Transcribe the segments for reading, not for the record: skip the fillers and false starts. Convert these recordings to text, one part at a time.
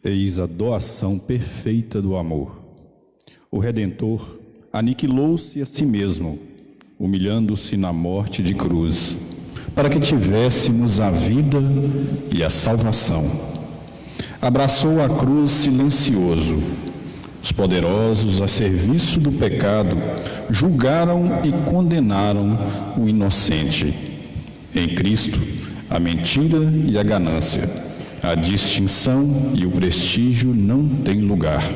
Eis a doação perfeita do amor. O Redentor aniquilou-se a si mesmo, humilhando-se na morte de cruz, para que tivéssemos a vida e a salvação. Abraçou a cruz silencioso. Os poderosos, a serviço do pecado, julgaram e condenaram o inocente. Em Cristo, a mentira e a ganância, a distinção e o prestígio não têm lugar.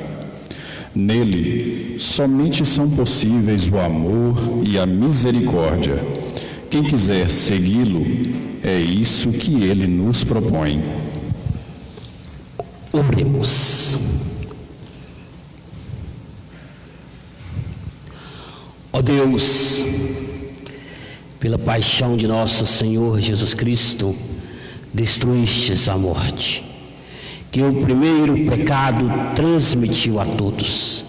Nele, somente são possíveis o amor e a misericórdia. Quem quiser segui-lo, é isso que ele nos propõe. Oremos. Ó Deus, pela paixão de nosso Senhor Jesus Cristo, destruístes a morte, que o primeiro pecado transmitiu a todos.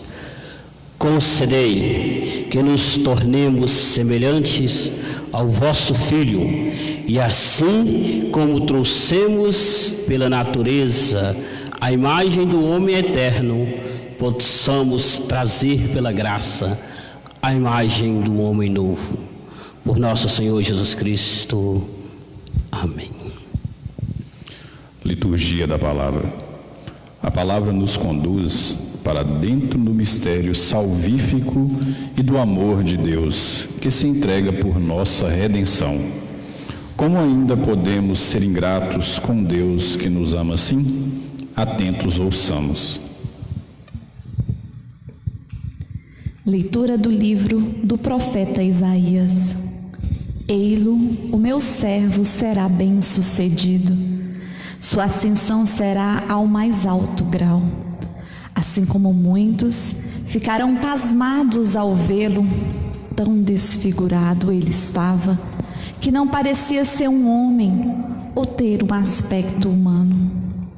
Concedei que nos tornemos semelhantes ao vosso Filho, e assim como trouxemos pela natureza a imagem do homem eterno, possamos trazer pela graça a imagem do homem novo. Por nosso Senhor Jesus Cristo. Amém. Liturgia da Palavra. A Palavra nos conduz para dentro do mistério salvífico e do amor de Deus, que se entrega por nossa redenção. Como ainda podemos ser ingratos com Deus que nos ama assim? Atentos ouçamos. Leitura do livro do profeta Isaías. Ei-lo, o meu servo será bem-sucedido. Sua ascensão será ao mais alto grau. Assim como muitos ficaram pasmados ao vê-lo, tão desfigurado ele estava, que não parecia ser um homem ou ter um aspecto humano.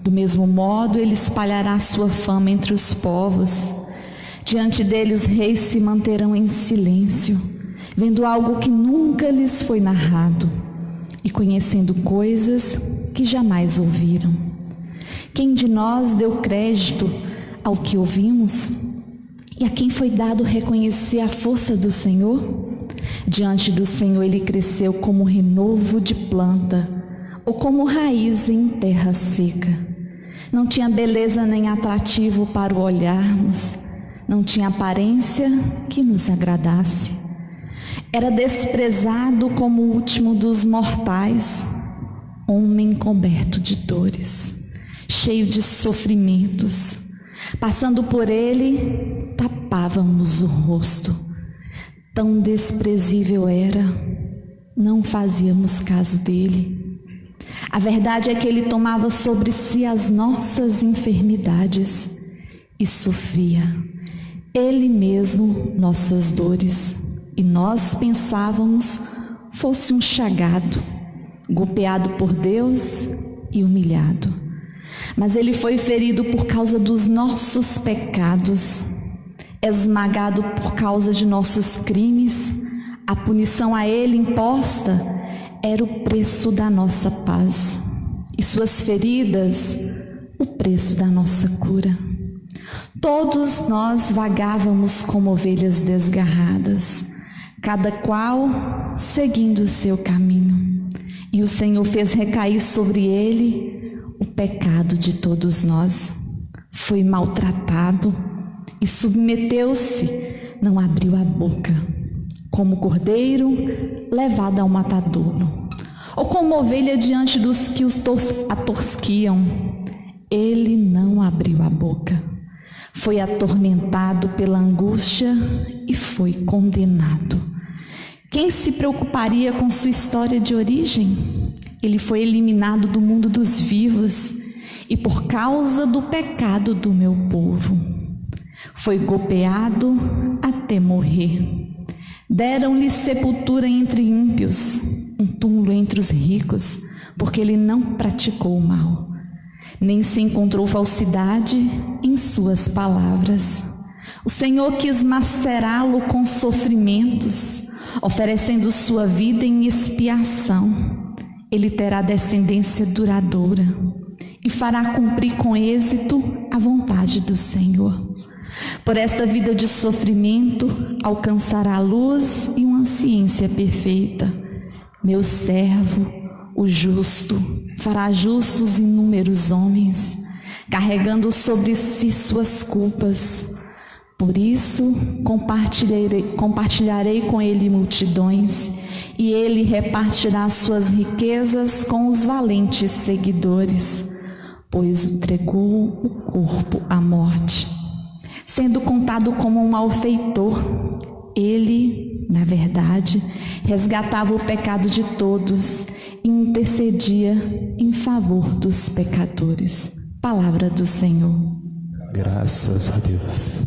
Do mesmo modo, ele espalhará sua fama entre os povos. Diante dele os reis se manterão em silêncio, vendo algo que nunca lhes foi narrado e conhecendo coisas que jamais ouviram. Quem de nós deu crédito ao que ouvimos? E a quem foi dado reconhecer a força do Senhor? Diante do Senhor ele cresceu como renovo de planta, ou como raiz em terra seca. Não tinha beleza nem atrativo para o olharmos, não tinha aparência que nos agradasse. Era desprezado como o último dos mortais, homem coberto de dores, cheio de sofrimentos. Passando por ele, tapávamos o rosto. Tão desprezível era, não fazíamos caso dele. A verdade é que ele tomava sobre si as nossas enfermidades e sofria ele mesmo nossas dores, e nós pensávamos fosse um chagado, golpeado por Deus e humilhado. Mas ele foi ferido por causa dos nossos pecados, esmagado por causa de nossos crimes. A punição a ele imposta era o preço da nossa paz, e suas feridas, o preço da nossa cura. Todos nós vagávamos como ovelhas desgarradas, cada qual seguindo o seu caminho. E o Senhor fez recair sobre ele o pecado de todos nós. Foi maltratado e submeteu-se, não abriu a boca. Como cordeiro levado ao matadouro, ou como ovelha diante dos que a tosquiam, ele não abriu a boca. Foi atormentado pela angústia e foi condenado. Quem se preocuparia com sua história de origem? Ele foi eliminado do mundo dos vivos e por causa do pecado do meu povo. Foi golpeado até morrer. Deram-lhe sepultura entre ímpios, um túmulo entre os ricos, porque ele não praticou o mal, nem se encontrou falsidade em suas palavras. O Senhor quis macerá-lo com sofrimentos, oferecendo sua vida em expiação. Ele terá descendência duradoura e fará cumprir com êxito a vontade do Senhor. Por esta vida de sofrimento, alcançará a luz e uma ciência perfeita. Meu servo, o justo, fará justos inúmeros homens, carregando sobre si suas culpas. Por isso, compartilharei com ele multidões, e ele repartirá suas riquezas com os valentes seguidores, pois entregou o corpo à morte. Sendo contado como um malfeitor, ele, na verdade, resgatava o pecado de todos e intercedia em favor dos pecadores. Palavra do Senhor. Graças a Deus.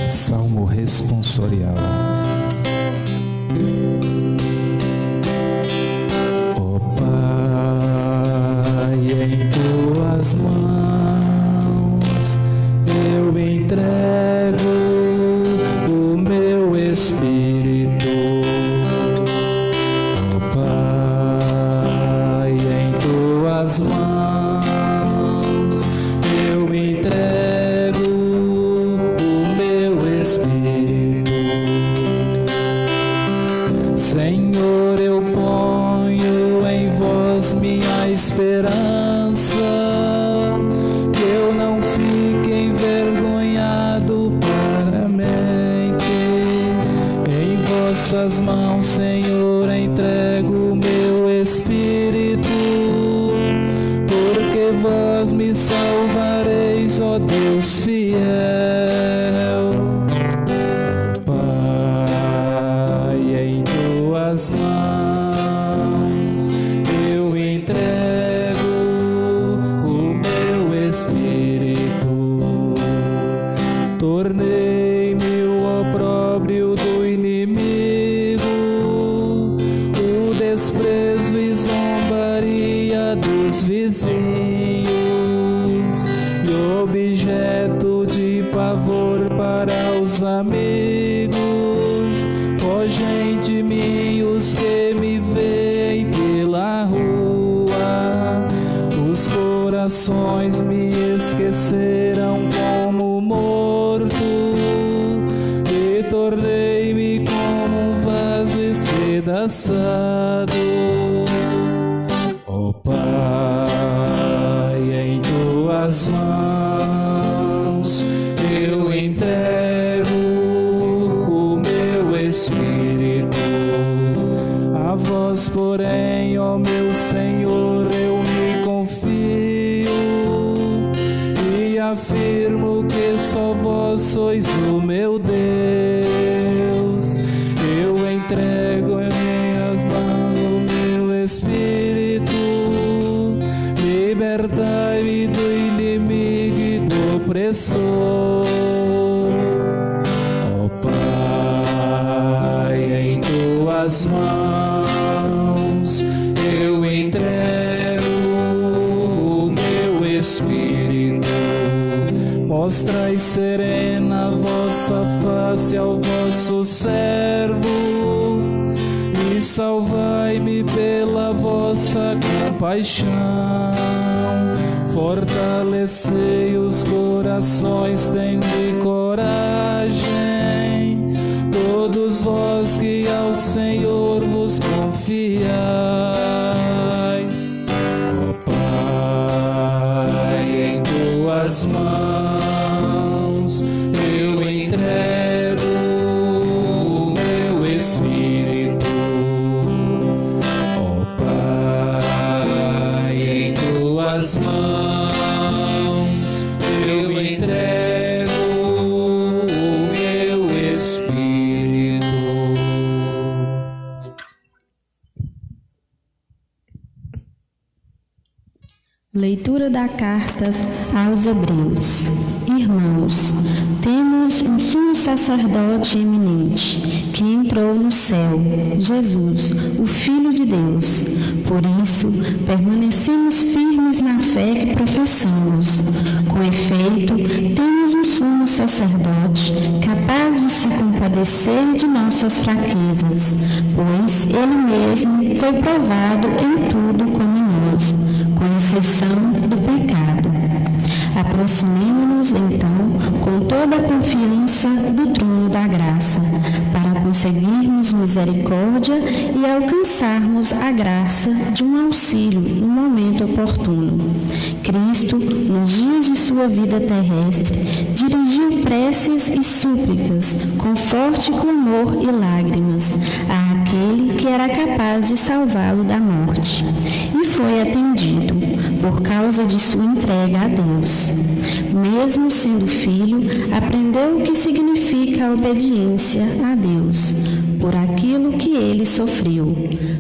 Salmo responsorial. Ó Pai, em tuas mãos eu entrego o meu espírito. Ó Pai, em tuas mãos eu entrego o meu espírito. Senhor, eu ponho em vós minha esperança, que eu não fique envergonhado paramente. Em vossas mãos, Senhor, entrego o meu espírito, porque vós me salvareis, ó Deus fiel. Pai, em tuas mãos eu entrego o meu espírito. Tornei-me o opróbrio do inimigo, o desprezo e zombaria dos vizinhos, e objeto de pavor para os amigos. Fogem de mim os que me veem pela rua, os corações me esqueceram como morto, e tornei-me como um vaso espedaçado. Ó Pai, em tuas mãos eu entrego o meu espírito. A vós, porém, ó meu Senhor, eu me confio e afirmo que só vós sois o meu Deus. Eu entrego em minhas mãos o meu espírito. Libertai-me do inimigo e do opressor. Ó Pai, em tuas mãos eu entrego o meu espírito. Mostrai serena a vossa face ao vosso servo, e salvai-me pela vossa compaixão. Fortalecei os corações, tende coragem, todos vós que ao Senhor vos confiais. Ó Pai, em tuas mãos eu entrego o meu espírito. Ó Pai, em tuas mãos eu entrego o meu espírito. Leitura da carta aos Hebreus. Irmãos, temos um sumo sacerdote eminente, que entrou no céu, Jesus, o Filho de Deus. Por isso, permanecemos firmes na fé que professamos. Com efeito, temos um sumo sacerdote, capaz de se compadecer de nossas fraquezas, pois ele mesmo foi provado em tudo como nós, com exceção do pecado. Aproximemo-nos, então, com toda a confiança do trono da graça, para conseguirmos misericórdia e alcançarmos a graça de um auxílio no momento oportuno. Cristo, nos dias de sua vida terrestre, dirigiu preces e súplicas, com forte clamor e lágrimas, àquele que era capaz de salvá-lo da morte. E foi atendido, por causa de sua entrega a Deus. Mesmo sendo filho, aprendeu o que significa a obediência a Deus, por aquilo que ele sofreu.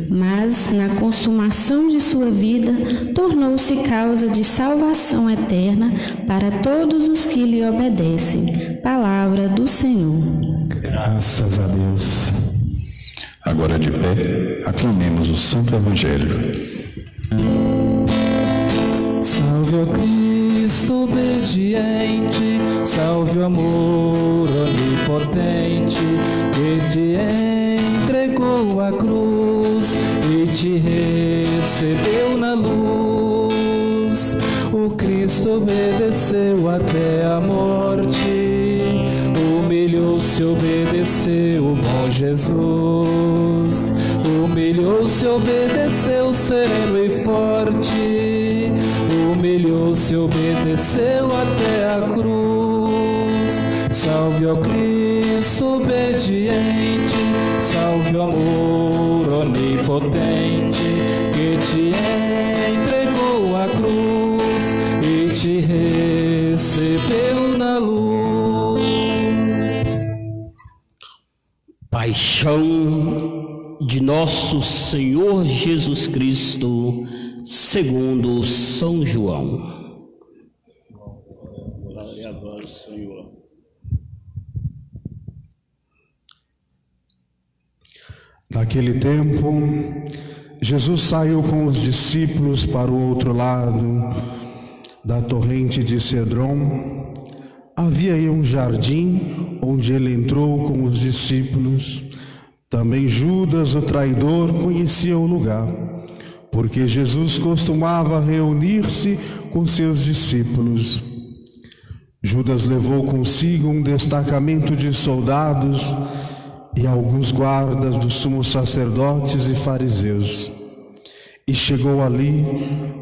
Mas, na consumação de sua vida, tornou-se causa de salvação eterna para todos os que lhe obedecem. Palavra do Senhor. Graças a Deus. Agora de pé, aclamemos o Santo Evangelho. Salve, ó Cristo obediente, salve o amor onipotente, que te entregou a cruz e te recebeu na luz. O Cristo obedeceu até a morte, humilhou-se, obedeceu o bom Jesus. Humilhou-se, obedeceu sereno e forte, humilhou-se, obedeceu até a cruz. Salve, ó Cristo obediente, salve o amor onipotente, que te entregou a cruz e te recebeu na luz. Paixão de nosso Senhor Jesus Cristo, segundo São João. Glória a vós, Senhor. Naquele tempo, Jesus saiu com os discípulos para o outro lado da torrente de Cedron. Havia aí um jardim onde ele entrou com os discípulos. Também Judas, o traidor, conhecia o lugar, porque Jesus costumava reunir-se com seus discípulos. Judas levou consigo um destacamento de soldados e alguns guardas dos sumos sacerdotes e fariseus, e chegou ali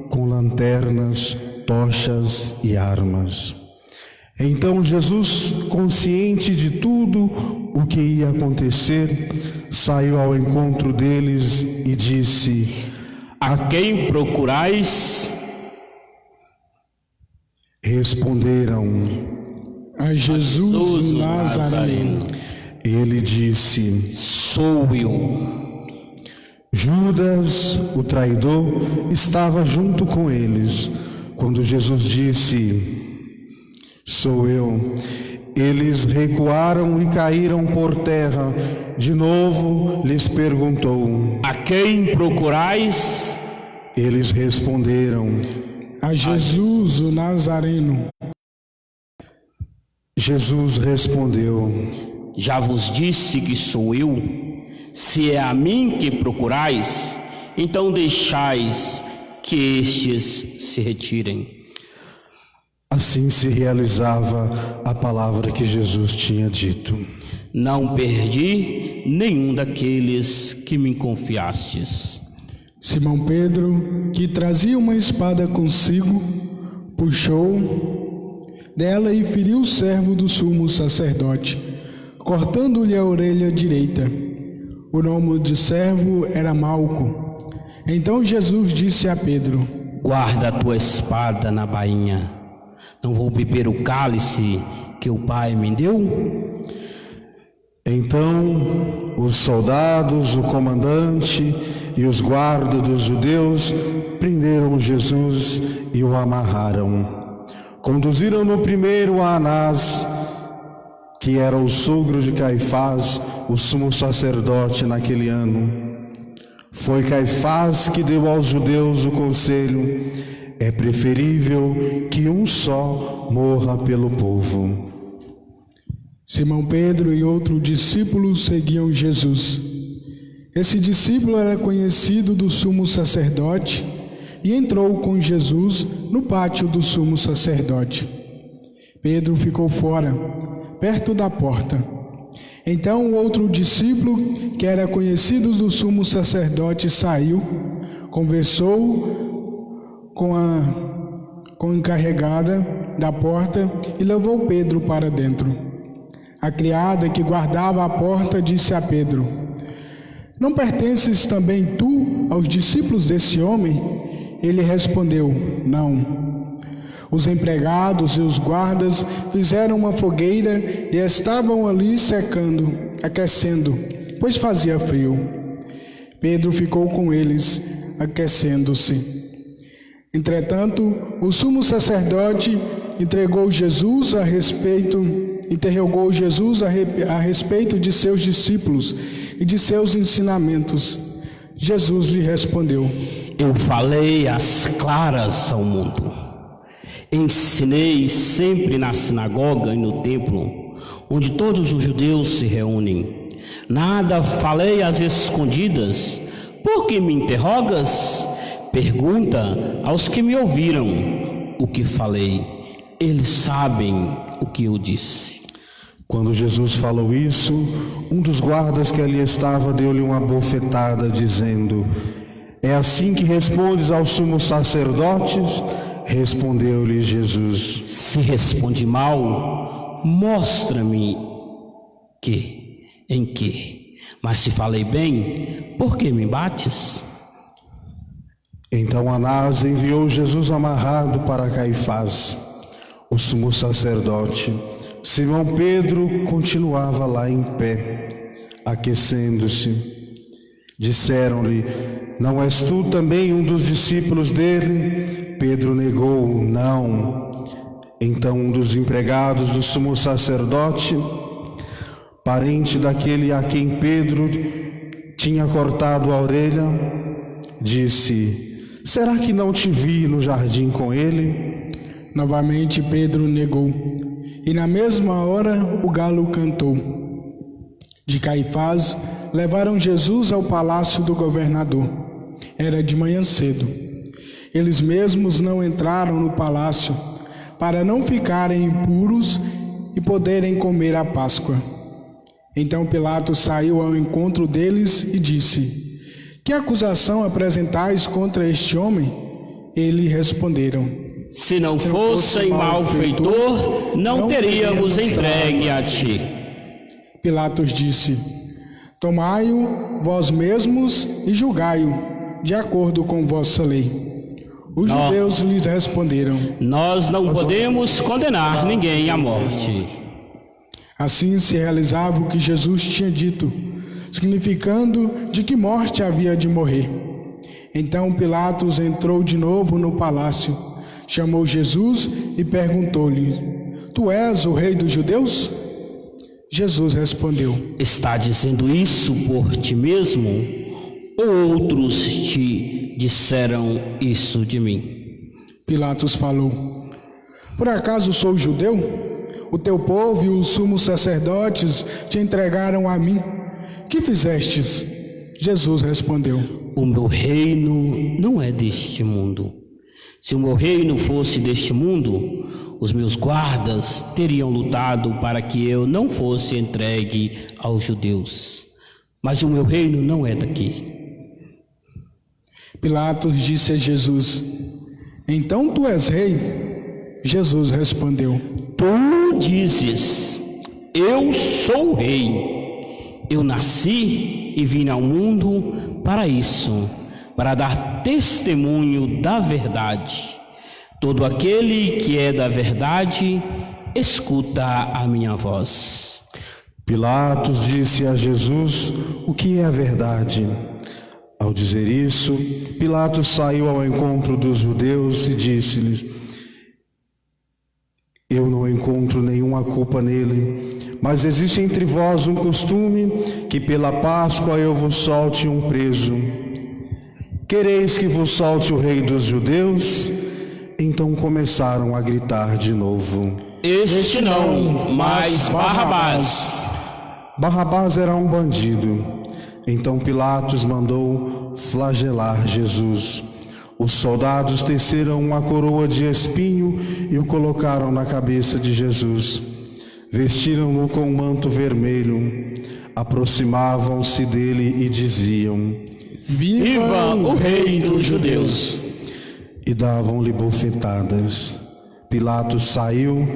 com lanternas, tochas e armas. Então Jesus, consciente de tudo o que ia acontecer, saiu ao encontro deles e disse: A quem procurais? Responderam: A Jesus o Nazareno. Ele disse: Sou eu. Judas, o traidor, estava junto com eles. Quando Jesus disse: Sou eu, eles recuaram e caíram por terra. De novo lhes perguntou: A quem procurais? Eles responderam: A Jesus o Nazareno. Jesus respondeu: Já vos disse que sou eu. Se é a mim que procurais, então deixais que estes se retirem. Assim se realizava a palavra que Jesus tinha dito: Não perdi nenhum daqueles que me confiastes. Simão Pedro, que trazia uma espada consigo, puxou dela e feriu o servo do sumo sacerdote, cortando-lhe a orelha direita. O nome de servo era Malco. Então Jesus disse a Pedro: Guarda a tua espada na bainha. Não vou beber o cálice que o Pai me deu? Então os soldados, o comandante e os guardas dos judeus prenderam Jesus e o amarraram. Conduziram-no primeiro a Anás, que era o sogro de Caifás, o sumo sacerdote naquele ano. Foi Caifás que deu aos judeus o conselho: é preferível que um só morra pelo povo. Simão Pedro e outro discípulo seguiam Jesus. Esse discípulo era conhecido do sumo sacerdote e entrou com Jesus no pátio do sumo sacerdote. Pedro ficou fora, perto da porta. Então o outro discípulo, que era conhecido do sumo sacerdote, saiu, conversou com a encarregada da porta e levou Pedro para dentro. A criada que guardava a porta disse a Pedro: "Não pertences também tu aos discípulos desse homem?" Ele respondeu: "Não." Os empregados e os guardas fizeram uma fogueira e estavam ali aquecendo, pois fazia frio. Pedro ficou com eles, aquecendo-se. Entretanto, o sumo sacerdote interrogou Jesus a respeito de seus discípulos e de seus ensinamentos. Jesus lhe respondeu: Eu falei às claras ao mundo. Ensinei sempre na sinagoga e no templo, onde todos os judeus se reúnem. Nada falei às escondidas. Por que me interrogas? Pergunta aos que me ouviram o que falei. Eles sabem o que eu disse. Quando Jesus falou isso, um dos guardas que ali estava deu-lhe uma bofetada, dizendo: "É assim que respondes aos sumos sacerdotes?" Respondeu-lhe Jesus: Se responde mal, mostra-me em que. Mas se falei bem, por que me bates? Então Anás enviou Jesus amarrado para Caifás, o sumo sacerdote. Simão Pedro continuava lá em pé, aquecendo-se. Disseram-lhe: "Não és tu também um dos discípulos dele?" Pedro negou: "Não." Então um dos empregados do sumo sacerdote, parente daquele a quem Pedro tinha cortado a orelha, disse: "Será que não te vi no jardim com ele?" Novamente Pedro negou, e na mesma hora o galo cantou. De Caifás levaram Jesus ao palácio do governador. Era de manhã cedo. Eles mesmos não entraram no palácio, para não ficarem impuros e poderem comer a Páscoa. Então Pilatos saiu ao encontro deles e disse: "Que acusação apresentais contra este homem?" Eles responderam: Se não fosse malfeitor, não teríamos entregue a ti. Pilatos disse: "Tomai-o vós mesmos e julgai-o, de acordo com vossa lei." Os judeus lhes responderam: Nós não podemos condenar ninguém à morte. Assim se realizava o que Jesus tinha dito, significando de que morte havia de morrer. Então Pilatos entrou de novo no palácio, chamou Jesus e perguntou-lhe: Tu és o rei dos judeus? Jesus respondeu: Está dizendo isso por ti mesmo? Ou outros te disseram isso de mim? Pilatos falou: Por acaso sou judeu? O teu povo e os sumos sacerdotes te entregaram a mim. Que fizestes? Jesus respondeu: O meu reino não é deste mundo. Se o meu reino fosse deste mundo, os meus guardas teriam lutado para que eu não fosse entregue aos judeus. Mas o meu reino não é daqui. Pilatos disse a Jesus: Então tu és rei? Jesus respondeu: Tu dizes, eu sou o rei. Eu nasci e vim ao mundo para isso, para dar testemunho da verdade. Todo aquele que é da verdade, escuta a minha voz. Pilatos disse a Jesus: O que é a verdade? Ao dizer isso, Pilatos saiu ao encontro dos judeus e disse-lhes: Eu não encontro nenhuma culpa nele, mas existe entre vós um costume que pela Páscoa eu vos solte um preso. Quereis que vos solte o rei dos judeus? Então começaram a gritar de novo: Este não, mas Barrabás. Barrabás era um bandido. Então Pilatos mandou flagelar Jesus. Os soldados teceram uma coroa de espinho e o colocaram na cabeça de Jesus. Vestiram-no com um manto vermelho. Aproximavam-se dele e diziam: Viva o Rei dos Judeus! E davam-lhe bofetadas. Pilatos saiu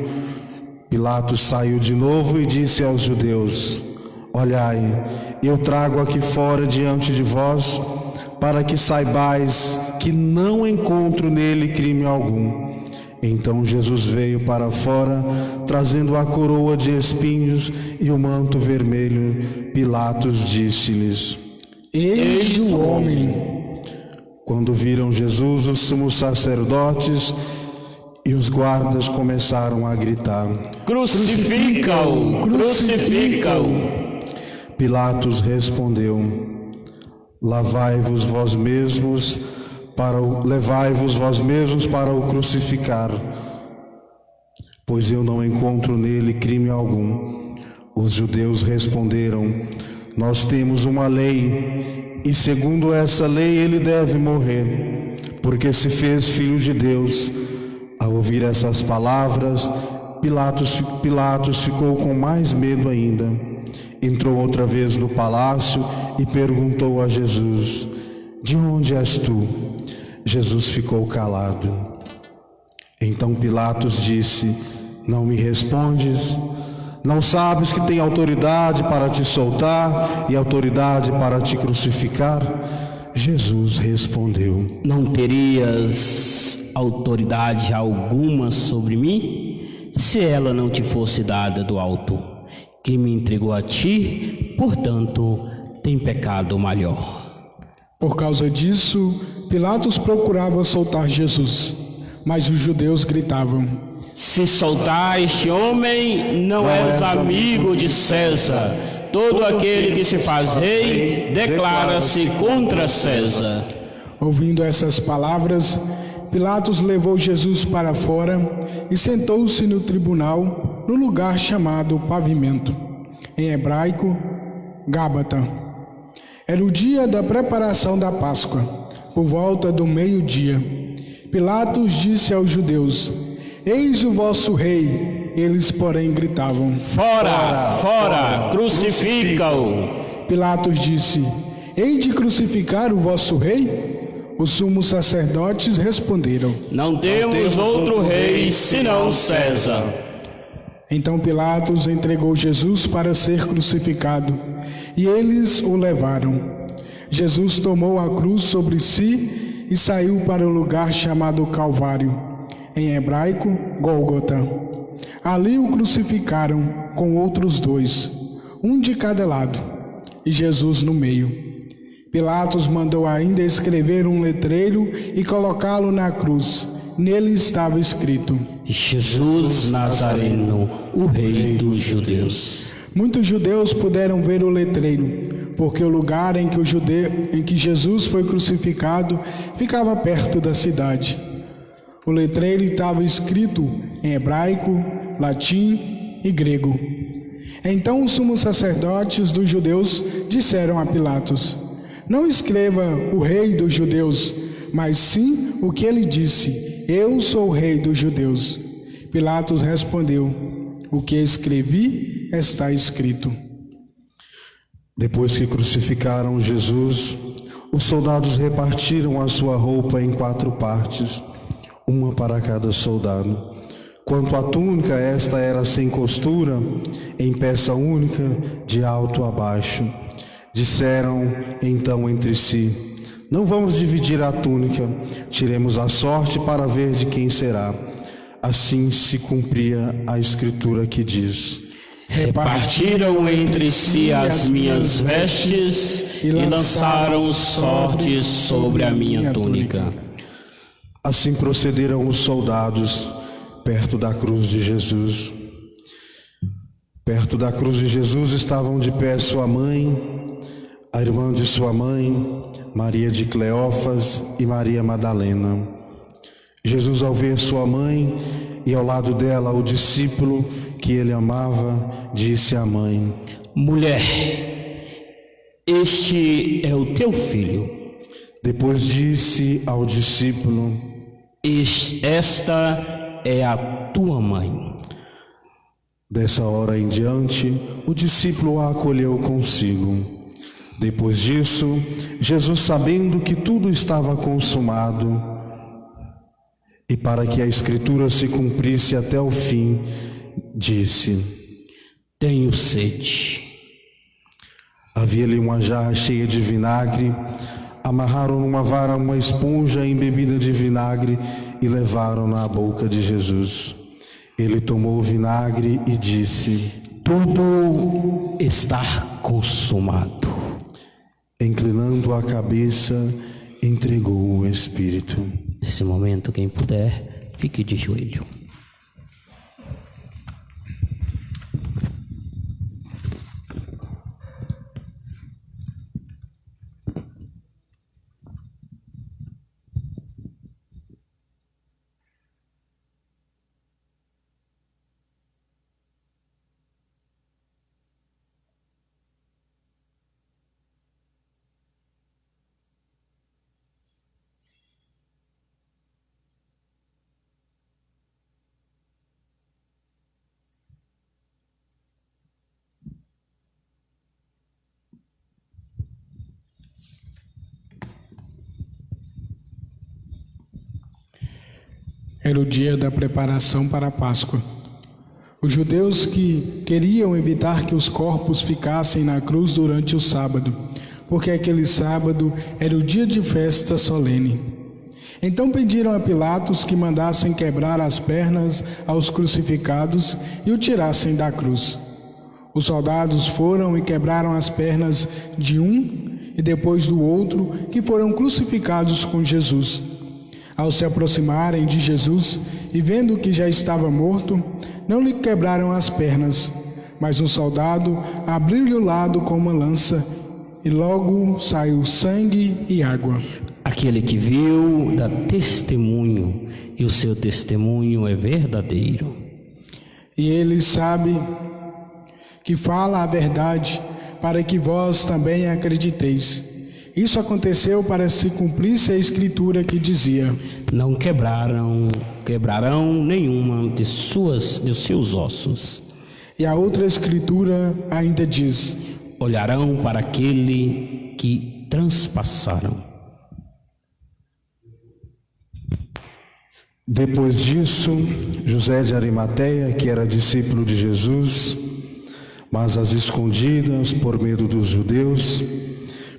de novo e disse aos judeus: Olhai, eu trago aqui fora diante de vós, para que saibais que não encontro nele crime algum. Então Jesus veio para fora, trazendo a coroa de espinhos e o manto vermelho. Pilatos disse-lhes: Eis o homem. Quando viram Jesus, os sumos sacerdotes e os guardas começaram a gritar: Crucifica-o! Crucifica-o! Pilatos respondeu: Levai-vos vós mesmos para o crucificar, pois eu não encontro nele crime algum. Os judeus responderam: Nós temos uma lei, e segundo essa lei ele deve morrer, porque se fez filho de Deus. Ao ouvir essas palavras, Pilatos ficou com mais medo ainda. Entrou outra vez no palácio e perguntou a Jesus: De onde és tu? Jesus ficou calado. Então Pilatos disse: Não me respondes? Não sabes que tenho autoridade para te soltar e autoridade para te crucificar? Jesus respondeu: Não terias autoridade alguma sobre mim, se ela não te fosse dada do alto. Quem me entregou a ti, portanto, tem pecado maior. Por causa disso, Pilatos procurava soltar Jesus, mas os judeus gritavam: Se soltar este homem, não és amigo de César. Todo aquele que se faz rei declara-se contra César. Ouvindo essas palavras, Pilatos levou Jesus para fora e sentou-se no tribunal, no lugar chamado Pavimento, em hebraico, Gábata. Era o dia da preparação da Páscoa, por volta do meio-dia. Pilatos disse aos judeus: Eis o vosso rei. Eles, porém, gritavam: Fora, fora, crucifica-o. Pilatos disse: Hei de crucificar o vosso rei? Os sumos sacerdotes responderam: Não temos outro rei senão César. Então Pilatos entregou Jesus para ser crucificado, e eles o levaram. Jesus tomou a cruz sobre si e saiu para o lugar chamado Calvário, em hebraico, Gólgota. Ali o crucificaram com outros dois, um de cada lado, e Jesus no meio. Pilatos mandou ainda escrever um letreiro e colocá-lo na cruz. Nele estava escrito: Jesus Nazareno, o Rei dos Judeus. Muitos judeus puderam ver o letreiro, porque o lugar em que Jesus foi crucificado ficava perto da cidade. O letreiro estava escrito em hebraico, latim e grego. Então os sumos sacerdotes dos judeus disseram a Pilatos: Não escreva o Rei dos Judeus, mas sim o que ele disse: Eu sou o Rei dos Judeus. Pilatos respondeu: O que escrevi está escrito. Depois que crucificaram Jesus, os soldados repartiram a sua roupa em 4 partes, uma para cada soldado. Quanto à túnica, esta era sem costura, em peça única, de alto a baixo. Disseram então entre si: Não vamos dividir a túnica, tiremos a sorte para ver de quem será. Assim se cumpria a escritura que diz: Repartiram entre si as minhas vestes e lançaram sorte sobre a minha túnica. Assim procederam os soldados perto da cruz de Jesus. Perto da cruz de Jesus estavam de pé sua mãe, a irmã de sua mãe, Maria de Cleófas e Maria Madalena. Jesus, ao ver sua mãe e ao lado dela o discípulo que ele amava, disse à mãe: Mulher, este é o teu filho. Depois disse ao discípulo: Esta é a tua mãe. Dessa hora em diante, o discípulo a acolheu consigo. Depois disso, Jesus, sabendo que tudo estava consumado, e para que a Escritura se cumprisse até o fim, disse: Tenho sede. Havia-lhe uma jarra cheia de vinagre. Amarraram numa vara uma esponja embebida de vinagre e levaram-na à boca de Jesus. Ele tomou o vinagre e disse: Tudo está consumado. Inclinando a cabeça, entregou o Espírito. Nesse momento, quem puder, fique de joelho. Era o dia da preparação para a Páscoa. Os judeus que queriam evitar que os corpos ficassem na cruz durante o sábado, porque aquele sábado era o dia de festa solene. Então pediram a Pilatos que mandassem quebrar as pernas aos crucificados e o tirassem da cruz. Os soldados foram e quebraram as pernas de um e depois do outro, que foram crucificados com Jesus. Ao se aproximarem de Jesus e vendo que já estava morto, não lhe quebraram as pernas, mas um soldado abriu-lhe o lado com uma lança e logo saiu sangue e água. Aquele que viu dá testemunho e o seu testemunho é verdadeiro. E ele sabe que fala a verdade, para que vós também acrediteis. Isso aconteceu para se cumprisse a Escritura que dizia: Não quebrarão nenhuma de seus ossos. E a outra Escritura ainda diz: Olharão para aquele que transpassaram. Depois disso, José de Arimateia, que era discípulo de Jesus, mas às escondidas por medo dos judeus,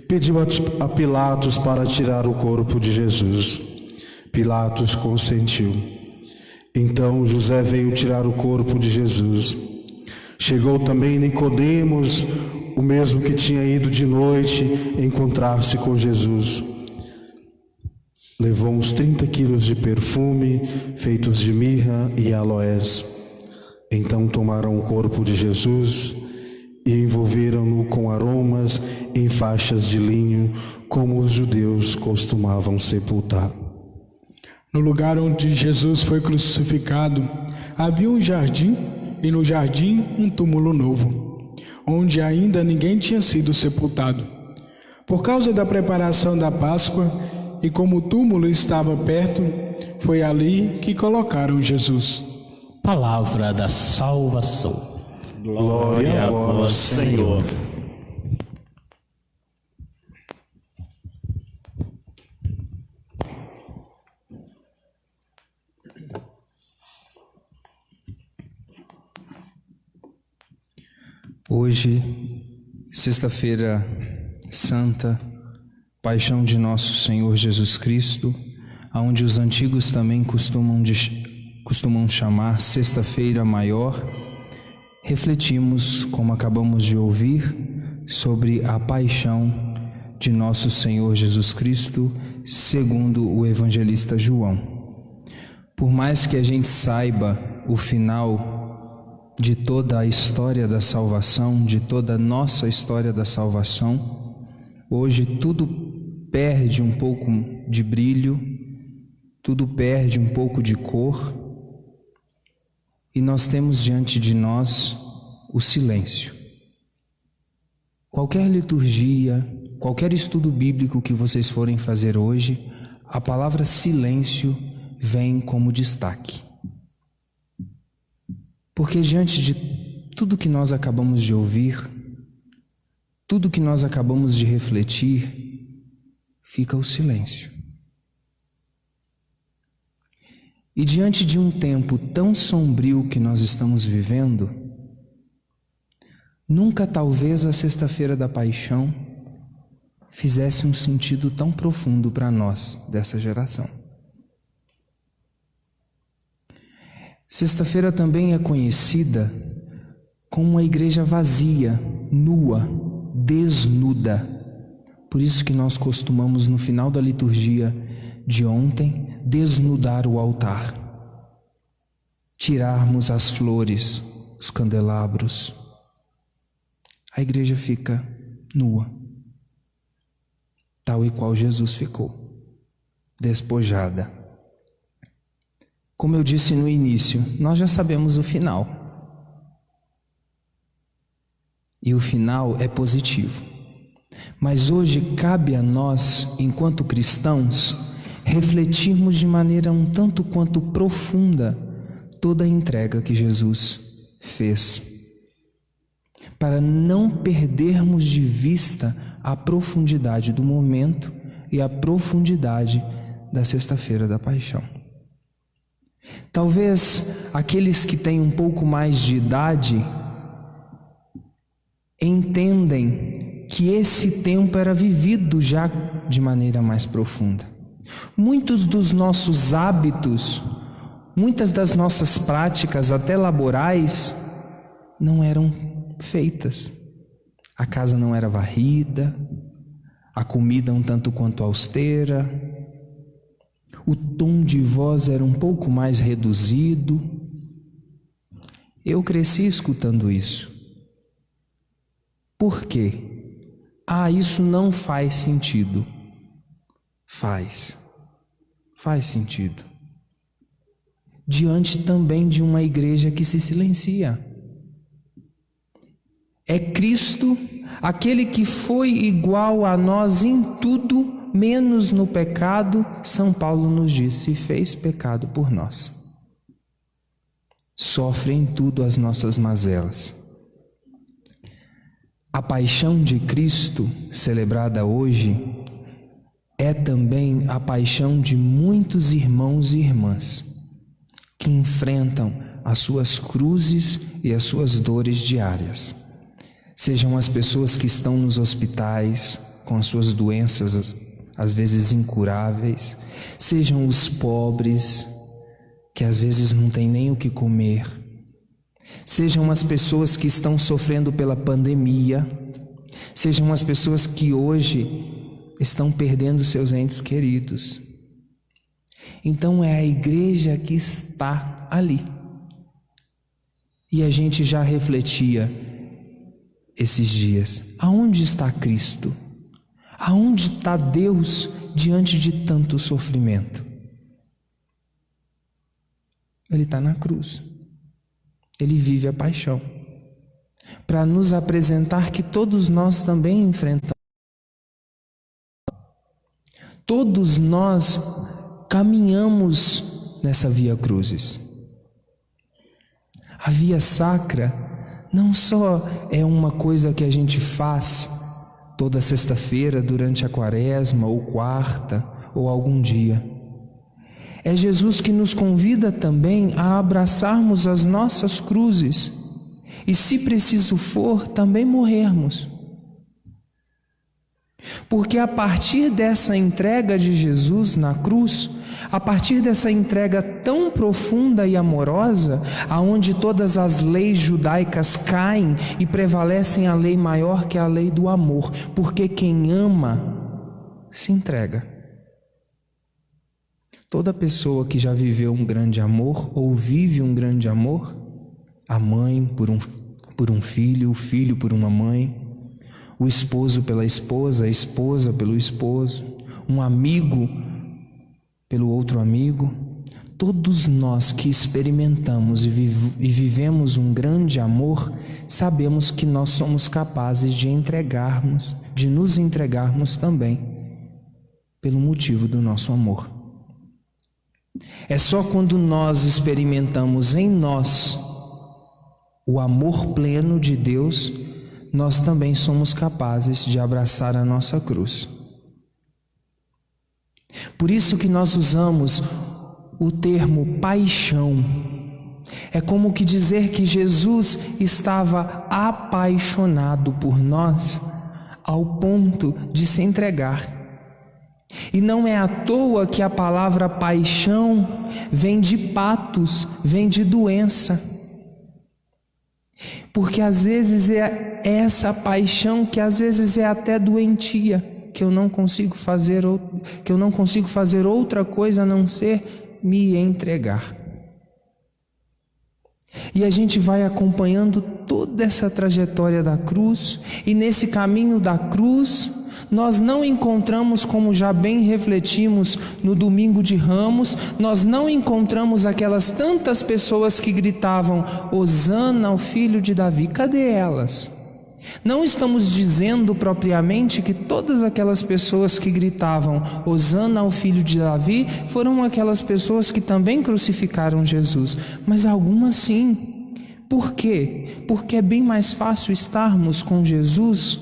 pediu a Pilatos para tirar o corpo de Jesus. Pilatos consentiu. Então José veio tirar o corpo de Jesus. Chegou também Nicodemos, o mesmo que tinha ido de noite encontrar-se com Jesus. Levou uns 30 quilos de perfume, feitos de mirra e aloés. Então tomaram o corpo de Jesus e envolveram-no com aromas em faixas de linho, como os judeus costumavam sepultar. No lugar onde Jesus foi crucificado, havia um jardim, e no jardim um túmulo novo, onde ainda ninguém tinha sido sepultado. Por causa da preparação da Páscoa, e como o túmulo estava perto, foi ali que colocaram Jesus. Palavra da salvação. Glória a vós, Senhor. Hoje, sexta-feira santa, paixão de nosso Senhor Jesus Cristo, aonde os antigos também costumam chamar sexta-feira maior, refletimos, como acabamos de ouvir, sobre a paixão de nosso Senhor Jesus Cristo, segundo o evangelista João. Por mais que a gente saiba o final de toda a história da salvação, de toda a nossa história da salvação, hoje tudo perde um pouco de brilho, tudo perde um pouco de cor, e nós temos diante de nós o silêncio. Qualquer liturgia, qualquer estudo bíblico que vocês forem fazer hoje, a palavra silêncio vem como destaque. Porque diante de tudo que nós acabamos de ouvir, tudo que nós acabamos de refletir, fica o silêncio. E diante de um tempo tão sombrio que nós estamos vivendo, nunca talvez a Sexta-feira da Paixão fizesse um sentido tão profundo para nós dessa geração. Sexta-feira também é conhecida como uma igreja vazia, nua, desnuda. Por isso que nós costumamos, no final da liturgia de ontem, desnudar o altar, tirarmos as flores, os candelabros. A igreja fica nua, tal e qual Jesus ficou, despojada. Como eu disse no início, nós já sabemos o final. E o final é positivo. Mas hoje cabe a nós, enquanto cristãos, refletirmos de maneira um tanto quanto profunda toda a entrega que Jesus fez, para não perdermos de vista a profundidade do momento e a profundidade da Sexta-feira da Paixão. Talvez aqueles que têm um pouco mais de idade entendem que esse tempo era vivido já de maneira mais profunda. Muitos dos nossos hábitos, muitas das nossas práticas, até laborais, não eram feitas. A casa não era varrida, a comida um tanto quanto austera, o tom de voz era um pouco mais reduzido. Eu cresci escutando isso. Por quê? Isso não faz sentido. Faz sentido. Diante também de uma igreja que se silencia. É Cristo, aquele que foi igual a nós em tudo, menos no pecado. São Paulo nos diz: se fez pecado por nós. Sofre em tudo as nossas mazelas. A paixão de Cristo, celebrada hoje, é também a paixão de muitos irmãos e irmãs que enfrentam as suas cruzes e as suas dores diárias. Sejam as pessoas que estão nos hospitais com as suas doenças às vezes incuráveis, sejam os pobres que às vezes não têm nem o que comer, sejam as pessoas que estão sofrendo pela pandemia, sejam as pessoas que hoje estão perdendo seus entes queridos. Então é a igreja que está ali. E a gente já refletia esses dias: aonde está Cristo? Aonde está Deus diante de tanto sofrimento? Ele está na cruz. Ele vive a paixão, para nos apresentar que todos nós também enfrentamos. Todos nós caminhamos nessa via cruzes. A via sacra não só é uma coisa que a gente faz toda sexta-feira durante a quaresma, ou quarta, ou algum dia. É Jesus que nos convida também a abraçarmos as nossas cruzes e, se preciso for, também morrermos. Porque a partir dessa entrega de Jesus na cruz, a partir dessa entrega tão profunda e amorosa, aonde todas as leis judaicas caem e prevalecem a lei maior, que é a lei do amor, porque quem ama se entrega. Toda pessoa que já viveu um grande amor ou vive um grande amor, a mãe por um filho, o filho por uma mãe, o esposo pela esposa, a esposa pelo esposo, um amigo pelo outro amigo, todos nós que experimentamos e vivemos um grande amor, sabemos que nós somos capazes de nos entregarmos também pelo motivo do nosso amor. É só quando nós experimentamos em nós o amor pleno de Deus, nós também somos capazes de abraçar a nossa cruz. Por isso que nós usamos o termo paixão. É como que dizer que Jesus estava apaixonado por nós ao ponto de se entregar. E não é à toa que a palavra paixão vem de patos, vem de doença. Porque às vezes é essa paixão que às vezes é até doentia, que eu não consigo fazer outra coisa a não ser me entregar. E a gente vai acompanhando toda essa trajetória da cruz, e nesse caminho da cruz nós não encontramos, como já bem refletimos no domingo de Ramos, nós não encontramos aquelas tantas pessoas que gritavam Hosana ao filho de Davi. Cadê elas? Não estamos dizendo propriamente que todas aquelas pessoas que gritavam Hosana ao filho de Davi foram aquelas pessoas que também crucificaram Jesus, mas algumas sim. Por quê? Porque é bem mais fácil estarmos com Jesus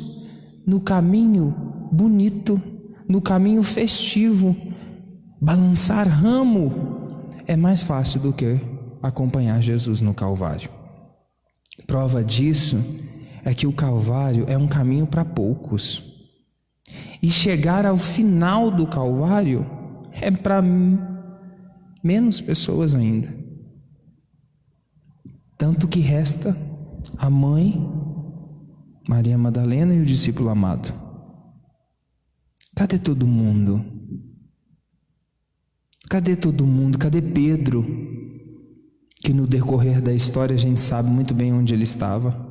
no caminho bonito, no caminho festivo. Balançar ramo é mais fácil do que acompanhar Jesus no Calvário. Prova disso é que o Calvário é um caminho para poucos, e chegar ao final do Calvário é para menos pessoas ainda. Tanto que resta a mãe, Maria Madalena, e o discípulo amado. Cadê todo mundo? Cadê todo mundo? Cadê Pedro? Que no decorrer da história a gente sabe muito bem onde ele estava.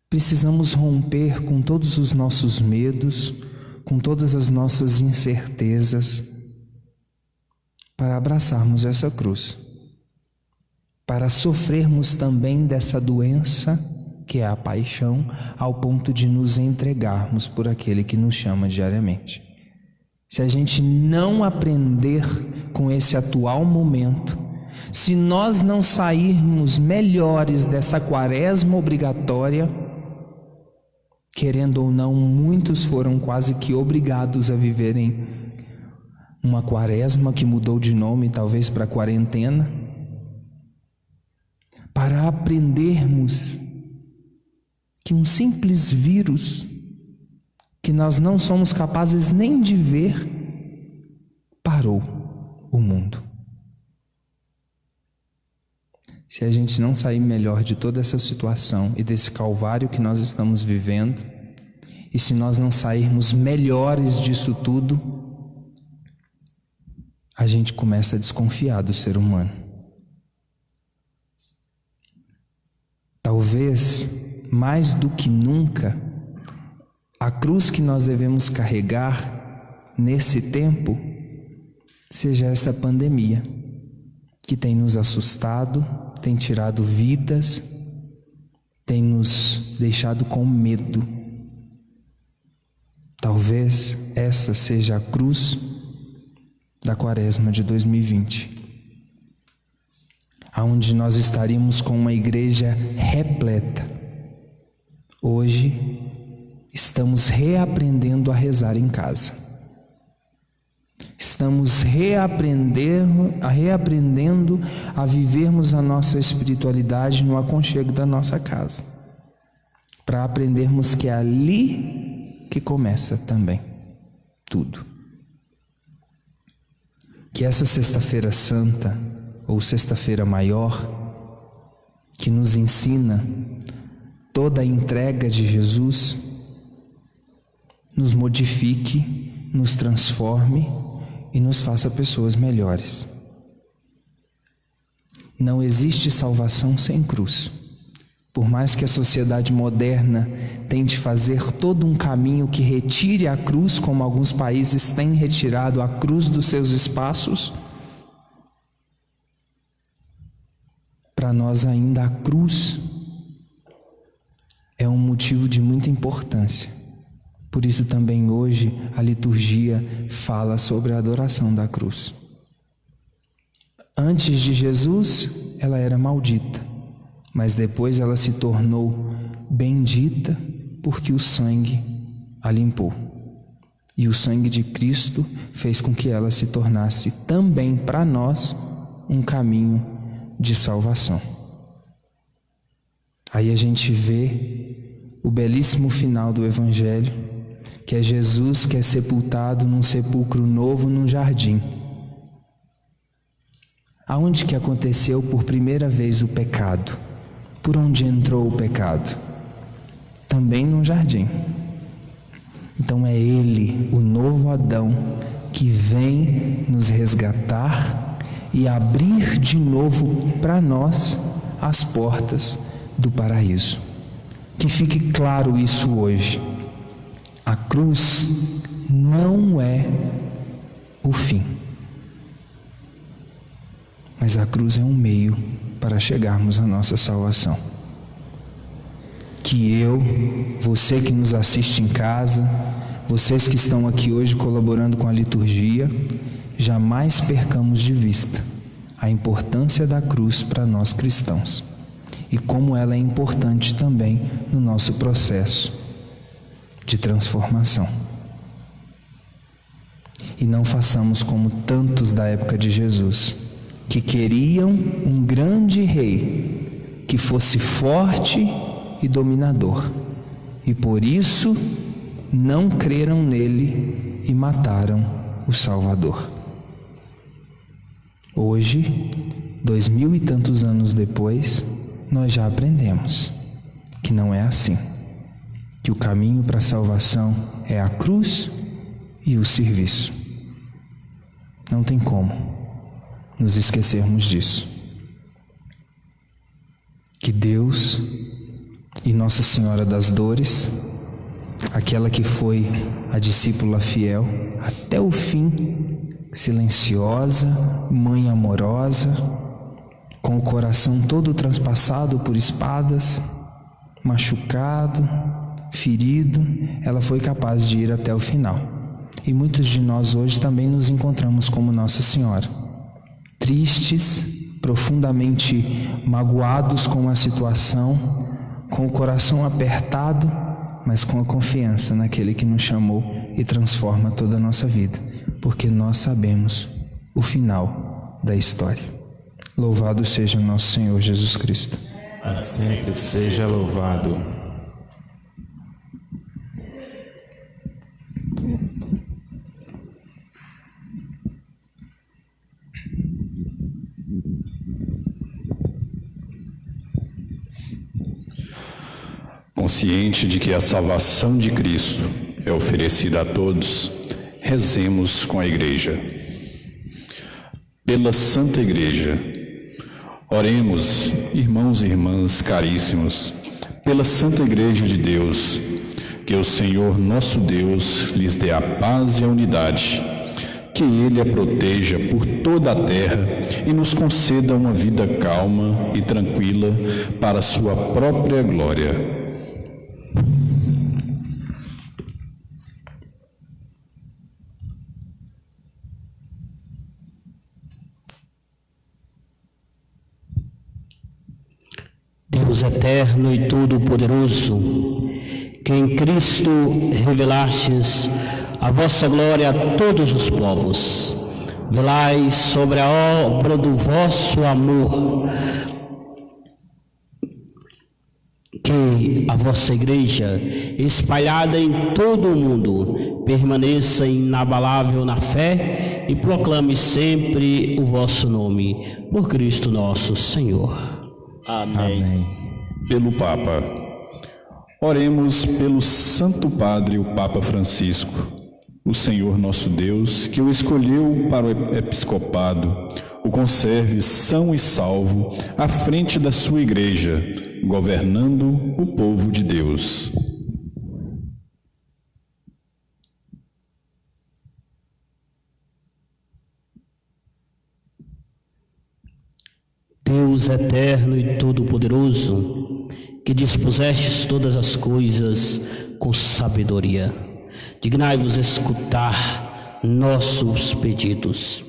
Precisamos romper com todos os nossos medos, com todas as nossas incertezas, para abraçarmos essa cruz, para sofrermos também dessa doença que é a paixão, ao ponto de nos entregarmos por aquele que nos chama diariamente. Se a gente não aprender com esse atual momento, se nós não sairmos melhores dessa quaresma obrigatória, querendo ou não, muitos foram quase que obrigados a viverem uma quaresma que mudou de nome talvez para quarentena, para aprendermos que um simples vírus que nós não somos capazes nem de ver parou o mundo. Se a gente não sair melhor de toda essa situação e desse calvário que nós estamos vivendo, e se nós não sairmos melhores disso tudo, a gente começa a desconfiar do ser humano. Talvez, mais do que nunca, a cruz que nós devemos carregar nesse tempo seja essa pandemia, que tem nos assustado, tem tirado vidas, tem nos deixado com medo. Talvez essa seja a cruz da quaresma de 2020, aonde nós estaríamos com uma igreja repleta. Hoje estamos reaprendendo a rezar em casa. Estamos reaprendendo a vivermos a nossa espiritualidade no aconchego da nossa casa, para aprendermos que é ali que começa também tudo. Que essa Sexta-feira Santa, ou Sexta-feira Maior, que nos ensina toda a entrega de Jesus, nos modifique, nos transforme e nos faça pessoas melhores. Não existe salvação sem cruz. Por mais que a sociedade moderna tente fazer todo um caminho que retire a cruz, como alguns países têm retirado a cruz dos seus espaços, para nós ainda a cruz é um motivo de muita importância. Por isso também hoje a liturgia fala sobre a adoração da cruz. Antes de Jesus, ela era maldita, mas depois ela se tornou bendita porque o sangue a limpou. E o sangue de Cristo fez com que ela se tornasse também para nós um caminho de salvação. Aí a gente vê o belíssimo final do Evangelho, que é Jesus que é sepultado num sepulcro novo num jardim. Aonde que aconteceu por primeira vez o pecado? Por onde entrou o pecado? Também num jardim. Então é Ele, o novo Adão, que vem nos resgatar e abrir de novo para nós as portas do paraíso. Que fique claro isso hoje. A cruz não é o fim, mas a cruz é um meio para chegarmos à nossa salvação. Que eu, você que nos assiste em casa, vocês que estão aqui hoje colaborando com a liturgia, jamais percamos de vista a importância da cruz para nós cristãos e como ela é importante também no nosso processo de transformação. E não façamos como tantos da época de Jesus, que queriam um grande rei que fosse forte e dominador, e por isso não creram nele e mataram o Salvador. Hoje, 2000 e tantos anos depois, nós já aprendemos que não é assim, que o caminho para a salvação é a cruz e o serviço. Não tem como nos esquecermos disso. Que Deus e Nossa Senhora das Dores, aquela que foi a discípula fiel até o fim, silenciosa, mãe amorosa, com o coração todo transpassado por espadas, machucado, ferido, ela foi capaz de ir até o final. E muitos de nós hoje também nos encontramos como Nossa Senhora, tristes, profundamente magoados com a situação, com o coração apertado, mas com a confiança naquele que nos chamou e transforma toda a nossa vida, porque nós sabemos o final da história. Louvado seja nosso Senhor Jesus Cristo. Sempre seja louvado. Consciente de que a salvação de Cristo é oferecida a todos, rezemos com a Igreja. Pela Santa Igreja, oremos, irmãos e irmãs caríssimos, pela Santa Igreja de Deus, que o Senhor nosso Deus lhes dê a paz e a unidade, que Ele a proteja por toda a terra e nos conceda uma vida calma e tranquila para a sua própria glória. Deus eterno e todo-poderoso, que em Cristo revelastes a vossa glória a todos os povos, velai sobre a obra do vosso amor, que a vossa Igreja, espalhada em todo o mundo, permaneça inabalável na fé e proclame sempre o vosso nome, por Cristo nosso Senhor. Amém. Pelo Papa. Oremos pelo Santo Padre, o Papa Francisco, o Senhor nosso Deus, que o escolheu para o episcopado, o conserve são e salvo à frente da sua igreja, governando o povo de Deus. Deus eterno e todo-poderoso, que dispusestes todas as coisas com sabedoria, dignai-vos escutar nossos pedidos.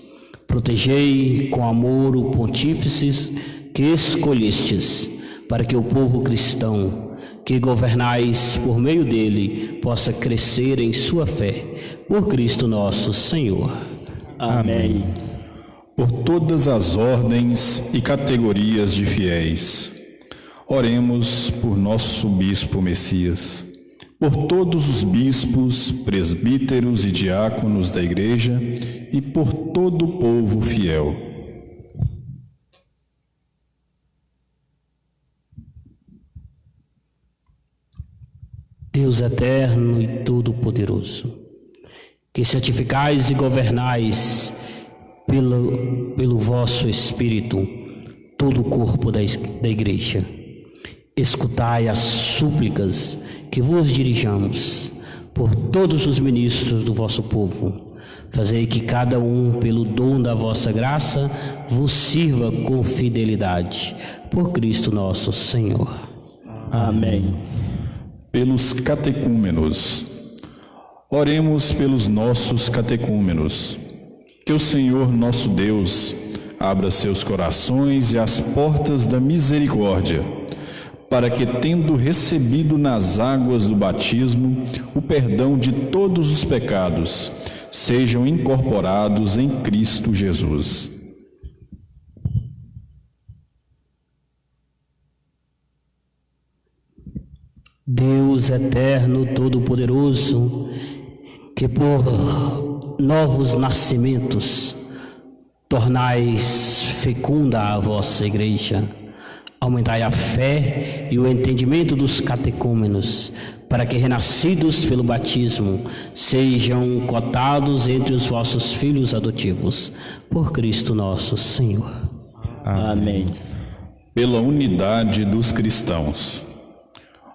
Protegei com amor o pontífice que escolhestes, para que o povo cristão, que governais por meio dele, possa crescer em sua fé. Por Cristo nosso Senhor. Amém. Por todas as ordens e categorias de fiéis, oremos por nosso bispo Messias, por todos os bispos, presbíteros e diáconos da Igreja e por todo o povo fiel. Deus eterno e todo-poderoso, que santificais e governais pelo vosso Espírito todo o corpo da Igreja, escutai as súplicas que vos dirijamos por todos os ministros do vosso povo. Fazei que cada um, pelo dom da vossa graça, vos sirva com fidelidade. Por Cristo nosso Senhor. Amém. Pelos catecúmenos, oremos pelos nossos catecúmenos. Que o Senhor nosso Deus abra seus corações e as portas da misericórdia, para que, tendo recebido nas águas do batismo o perdão de todos os pecados, sejam incorporados em Cristo Jesus. Deus eterno, todo-poderoso, que por novos nascimentos tornais fecunda a vossa Igreja, aumentai a fé e o entendimento dos catecúmenos, para que, renascidos pelo batismo, sejam cotados entre os vossos filhos adotivos. Por Cristo nosso Senhor. Amém. Pela unidade dos cristãos,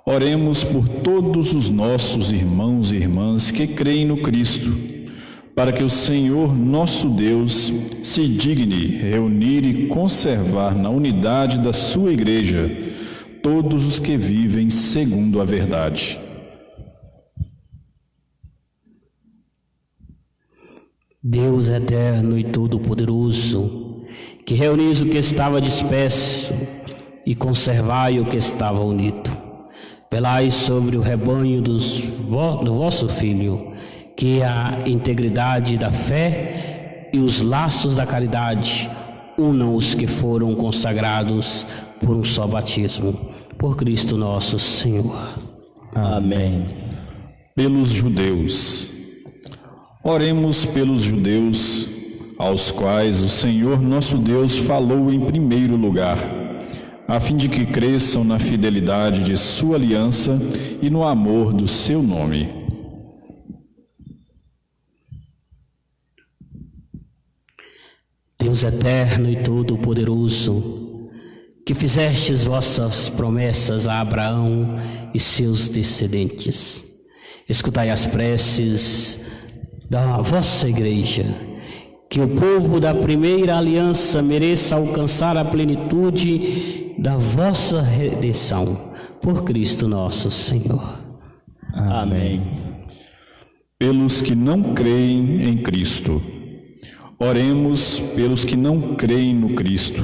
oremos por todos os nossos irmãos e irmãs que creem no Cristo, para que o Senhor nosso Deus se digne reunir e conservar na unidade da sua Igreja todos os que vivem segundo a verdade. Deus eterno e todo-poderoso, que reunis o que estava disperso e conservai o que estava unido, velai sobre o rebanho do vosso Filho, que a integridade da fé e os laços da caridade unam os que foram consagrados por um só batismo. Por Cristo nosso Senhor. Amém. Pelos judeus, oremos pelos judeus, aos quais o Senhor nosso Deus falou em primeiro lugar, a fim de que cresçam na fidelidade de sua aliança e no amor do seu nome. Deus eterno e todo-poderoso, que fizestes vossas promessas a Abraão e seus descendentes, escutai as preces da vossa Igreja, que o povo da primeira aliança mereça alcançar a plenitude da vossa redenção. Por Cristo nosso Senhor. Amém. Pelos que não creem em Cristo, oremos pelos que não creem no Cristo,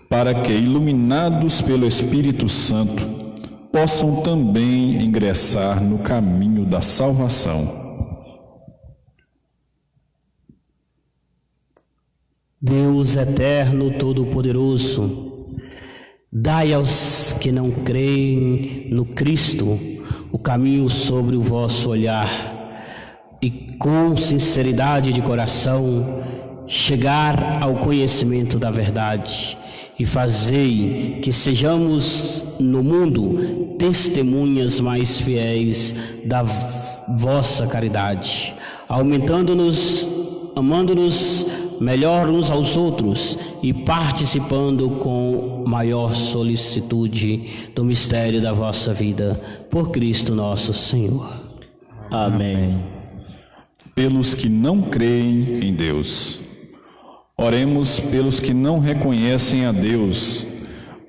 para que, iluminados pelo Espírito Santo, possam também ingressar no caminho da salvação. Deus eterno, todo-poderoso, dai aos que não creem no Cristo o caminho sobre o vosso olhar, e com sinceridade de coração chegar ao conhecimento da verdade, e fazei que sejamos no mundo testemunhas mais fiéis da vossa caridade, aumentando-nos, amando-nos melhor uns aos outros e participando com maior solicitude do mistério da vossa vida, por Cristo nosso Senhor. Amém. Pelos que não creem em Deus. Oremos pelos que não reconhecem a Deus,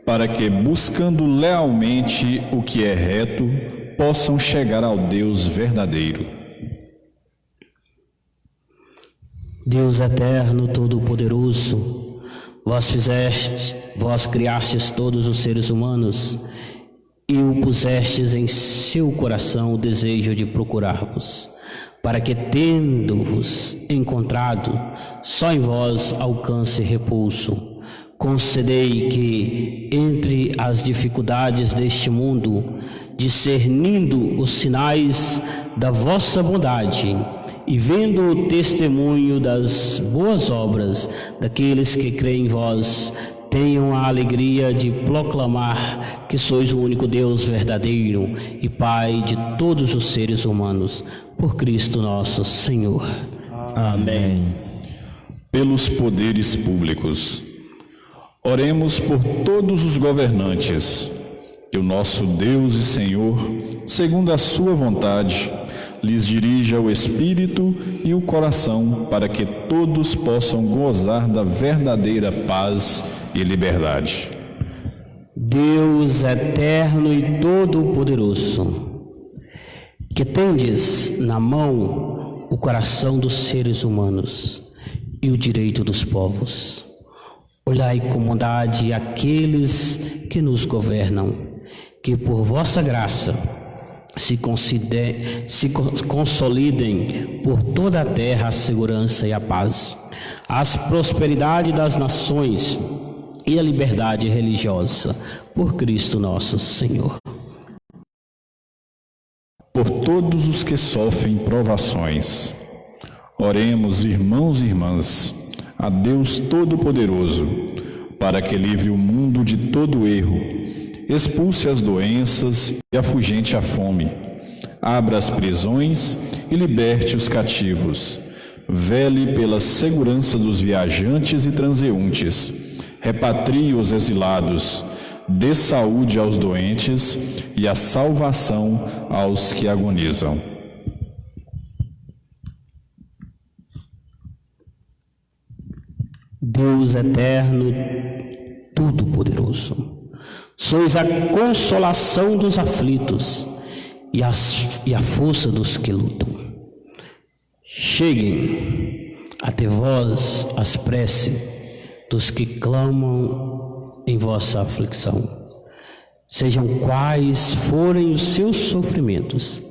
para que, buscando lealmente o que é reto, possam chegar ao Deus verdadeiro. Deus eterno, todo-poderoso, vós criastes todos os seres humanos e o pusestes em seu coração o desejo de procurar-vos, para que, tendo-vos encontrado, só em vós alcance repouso. Concedei que, entre as dificuldades deste mundo, discernindo os sinais da vossa bondade e vendo o testemunho das boas obras daqueles que creem em vós, tenham a alegria de proclamar que sois o único Deus verdadeiro e Pai de todos os seres humanos, por Cristo nosso Senhor. Amém. Pelos poderes públicos. Oremos por todos os governantes, que o nosso Deus e Senhor, segundo a sua vontade, lhes dirija o espírito e o coração, para que todos possam gozar da verdadeira paz e liberdade. Deus eterno e todo-poderoso, que tendes na mão o coração dos seres humanos e o direito dos povos, olhai com bondade aqueles que nos governam, que por vossa graça se consolidem por toda a terra a segurança e a paz, a prosperidade das nações e a liberdade religiosa, por Cristo nosso Senhor. Por todos os que sofrem provações. Oremos, irmãos e irmãs, a Deus Todo-Poderoso, para que livre o mundo de todo erro, expulse as doenças e afugente a fome, abra as prisões e liberte os cativos, vele pela segurança dos viajantes e transeuntes, repatrie os exilados, dê saúde aos doentes e a salvação aos que agonizam. Deus eterno, todo-poderoso, sois a consolação dos aflitos e a força dos que lutam. Cheguem até vós as preces dos que clamam em vossa aflição, sejam quais forem os seus sofrimentos,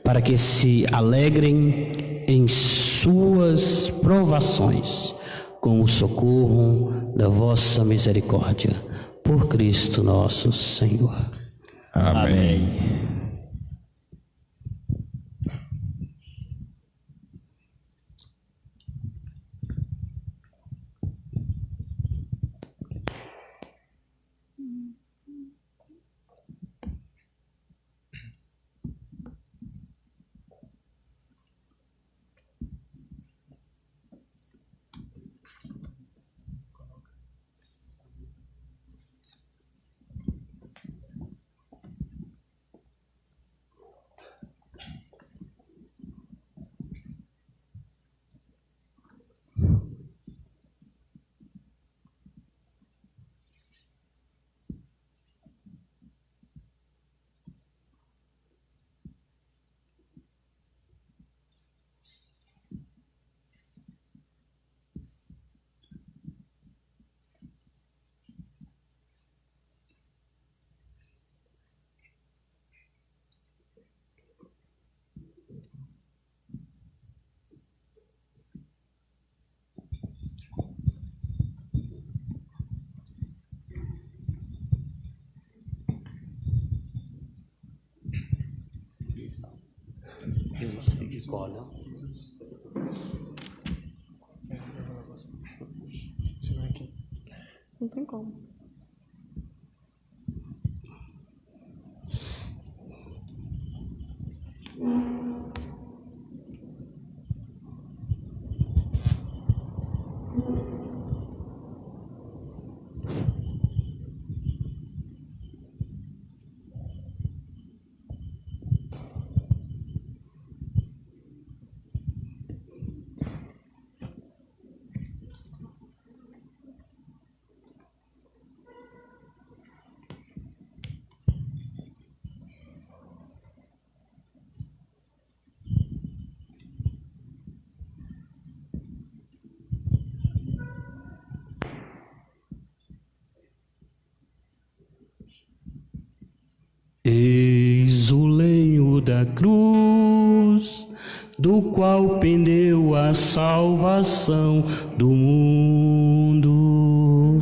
para que se alegrem em suas provações, com o socorro da vossa misericórdia, por Cristo nosso Senhor. Amém. Não tem como. Eis o lenho da cruz, do qual pendeu a salvação do mundo.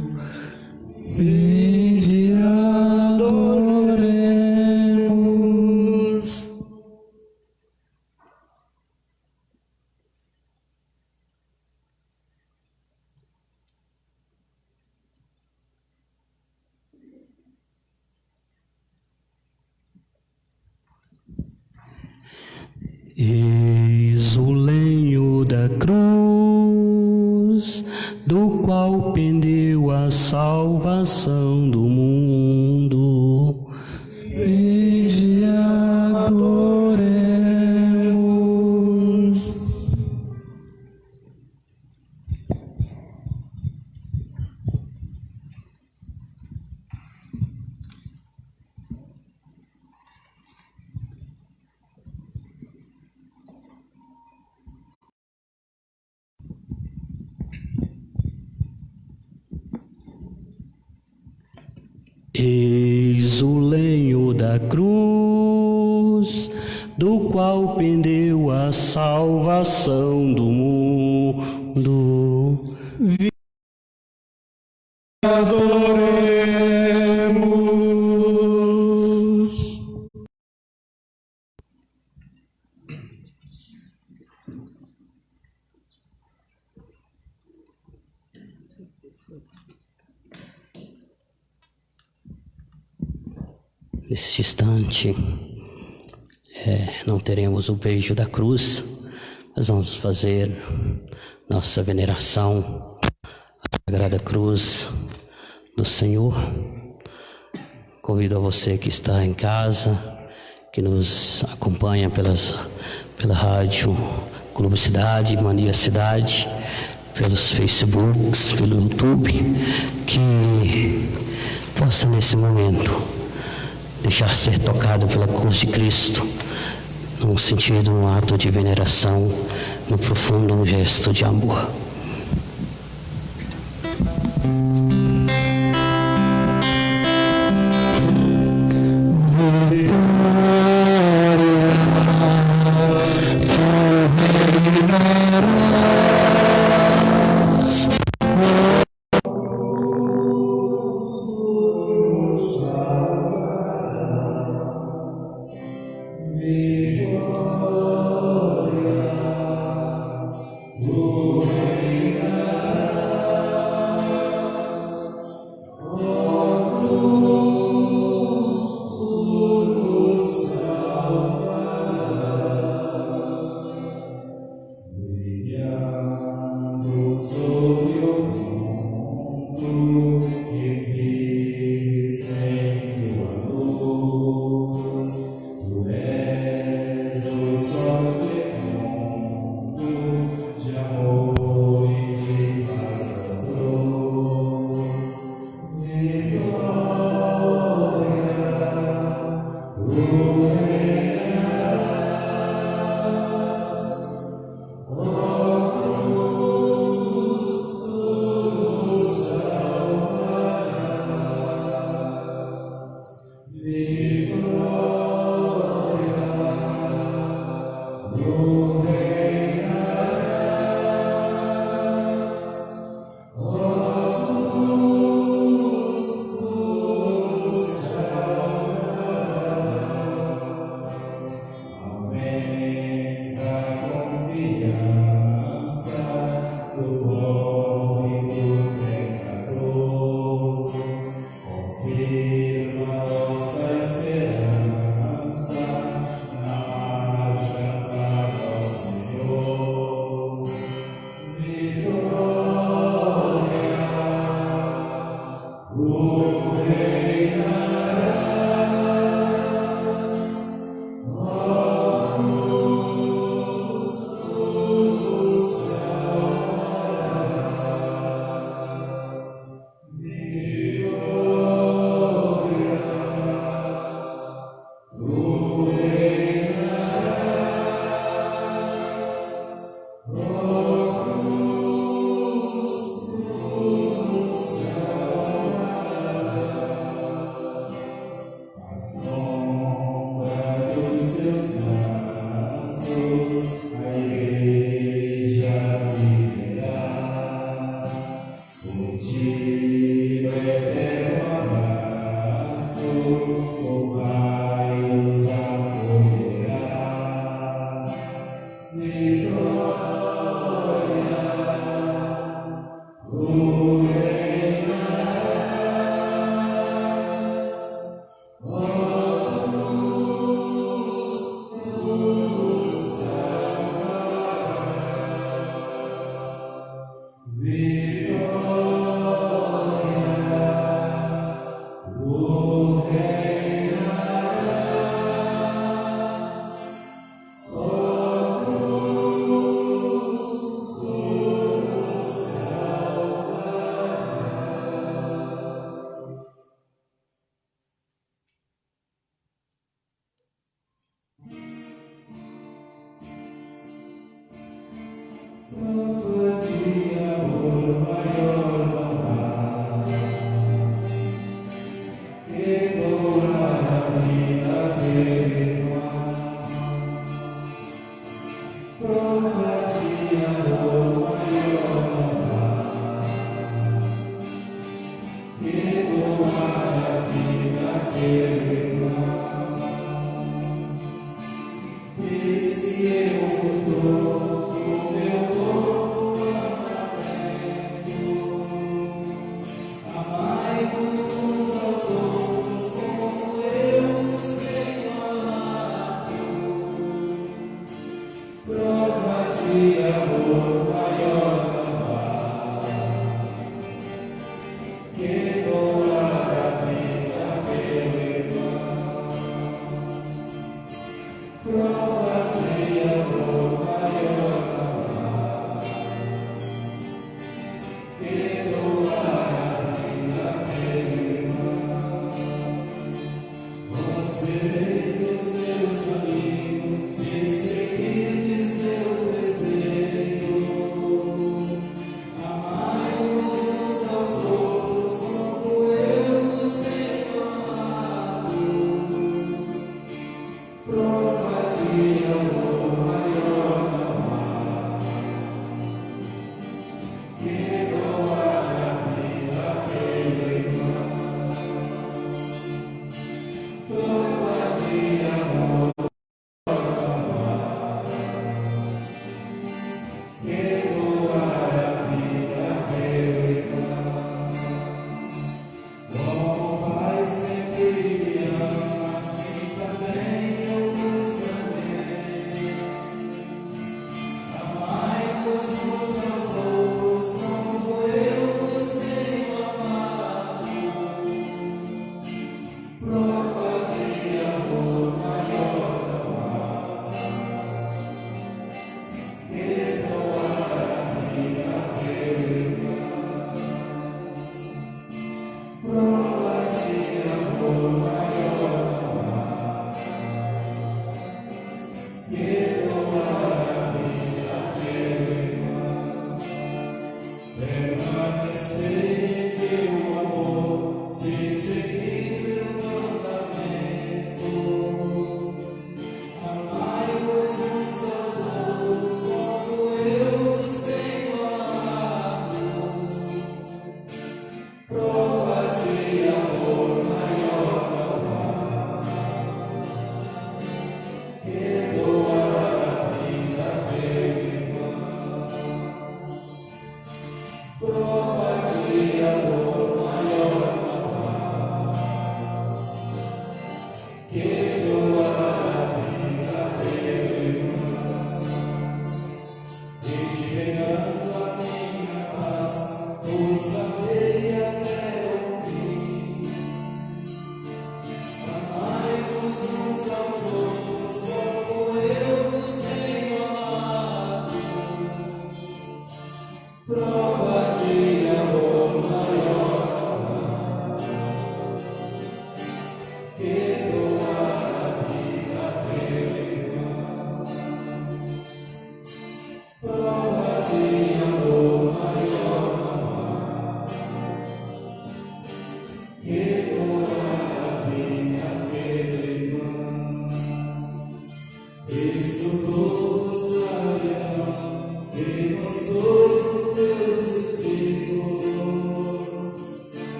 Vinde adoremos. Eis o lenho da cruz, do qual pendeu a salvação do mundo. Vinde adoremos. Eis o lenho da cruz, do qual pendeu a salvação do mundo. Adoremos. Neste instante, não teremos o beijo da cruz, mas vamos fazer nossa veneração à Sagrada Cruz do Senhor. Convido a você que está em casa, que nos acompanha pela rádio Clube Cidade, Mania Cidade, pelos Facebooks, pelo YouTube, que possa nesse momento deixar ser tocado pela cruz de Cristo, num sentido, um ato de veneração, no profundo, um gesto de amor.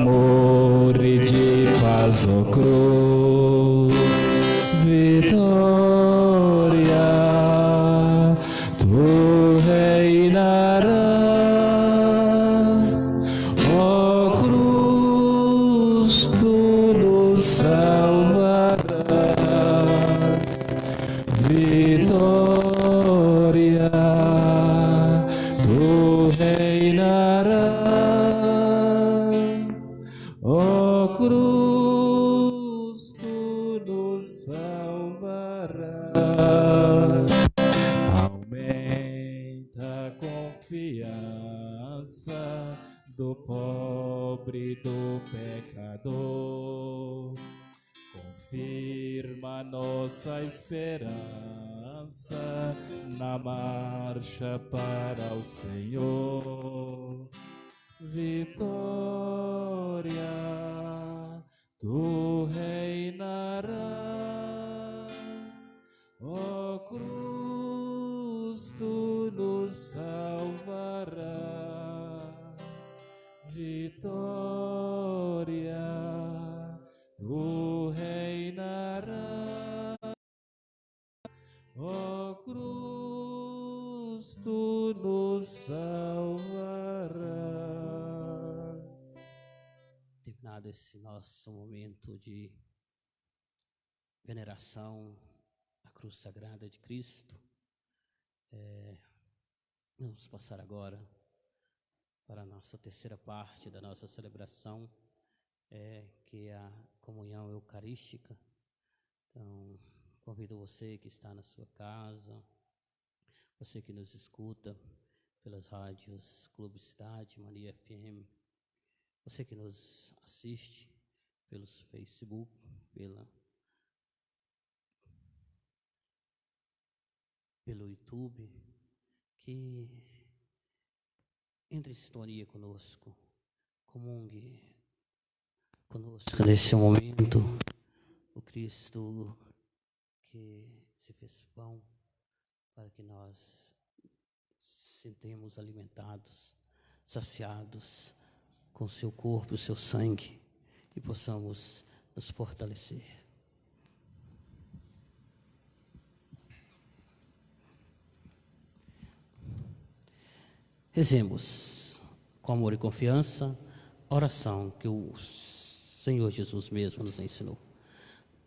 amor e de paz, ó cruz. Vitória, tu reinarás, ó cruz, tu nos salvarás. Vitória, tu reinarás, ó cruz, tu nos salvarás. Aumenta a confiança do pobre e do pecador. Confirma nossa esperança na marcha para o Senhor. Vitória, tu reinarás, ó cruz, tu nos salvarás. Vitória, tu reinarás, ó cruz, tu nos salvarás. Terminado esse nosso momento de veneração à cruz sagrada de Cristo, vamos passar agora para a nossa terceira parte da nossa celebração, que é a comunhão eucarística. Então, convido você que está na sua casa, você que nos escuta pelas rádios Clube Cidade, Mania FM, você que nos assiste pelos Facebook, pelo YouTube, que entre em sintonia conosco, comungue conosco nesse momento o Cristo que se fez pão para que nós sintamos alimentados, saciados com seu corpo e o seu sangue e possamos nos fortalecer. Rezemos com amor e confiança a oração que o Senhor Jesus mesmo nos ensinou.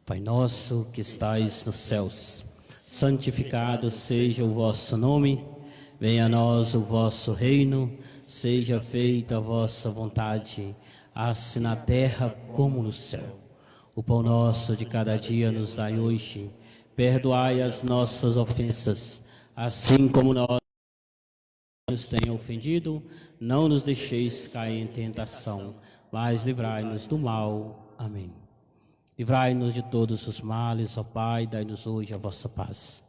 Pai nosso que estais nos céus, santificado seja o vosso nome, venha a nós o vosso reino, seja feita a vossa vontade, assim na terra como no céu. O pão nosso de cada dia nos dai hoje, perdoai as nossas ofensas, assim como nós nos tenha ofendido, não nos deixeis cair em tentação, mas livrai-nos do mal. Amém. Livrai-nos de todos os males, ó Pai, dai-nos hoje a vossa paz.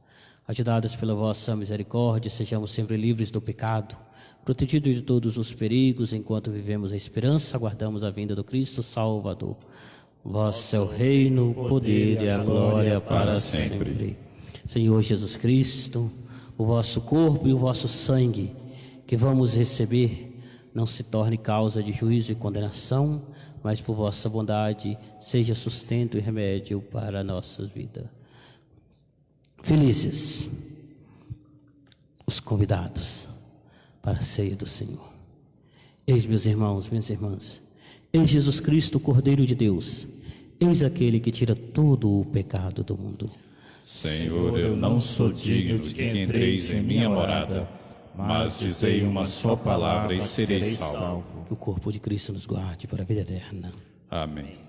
Ajudados pela vossa misericórdia, sejamos sempre livres do pecado, protegidos de todos os perigos, enquanto vivemos a esperança, aguardamos a vinda do Cristo Salvador. Vosso é o reino, o poder e a glória para sempre. Senhor Jesus Cristo, o vosso corpo e o vosso sangue que vamos receber não se torne causa de juízo e condenação, mas por vossa bondade seja sustento e remédio para a nossa vida. Felizes os convidados para a ceia do Senhor. Eis, meus irmãos, minhas irmãs, eis Jesus Cristo, o Cordeiro de Deus, eis aquele que tira todo o pecado do mundo. Senhor, eu não sou digno de que entreis em minha morada, mas dizei uma só palavra e serei salvo. Que o corpo de Cristo nos guarde para a vida eterna. Amém.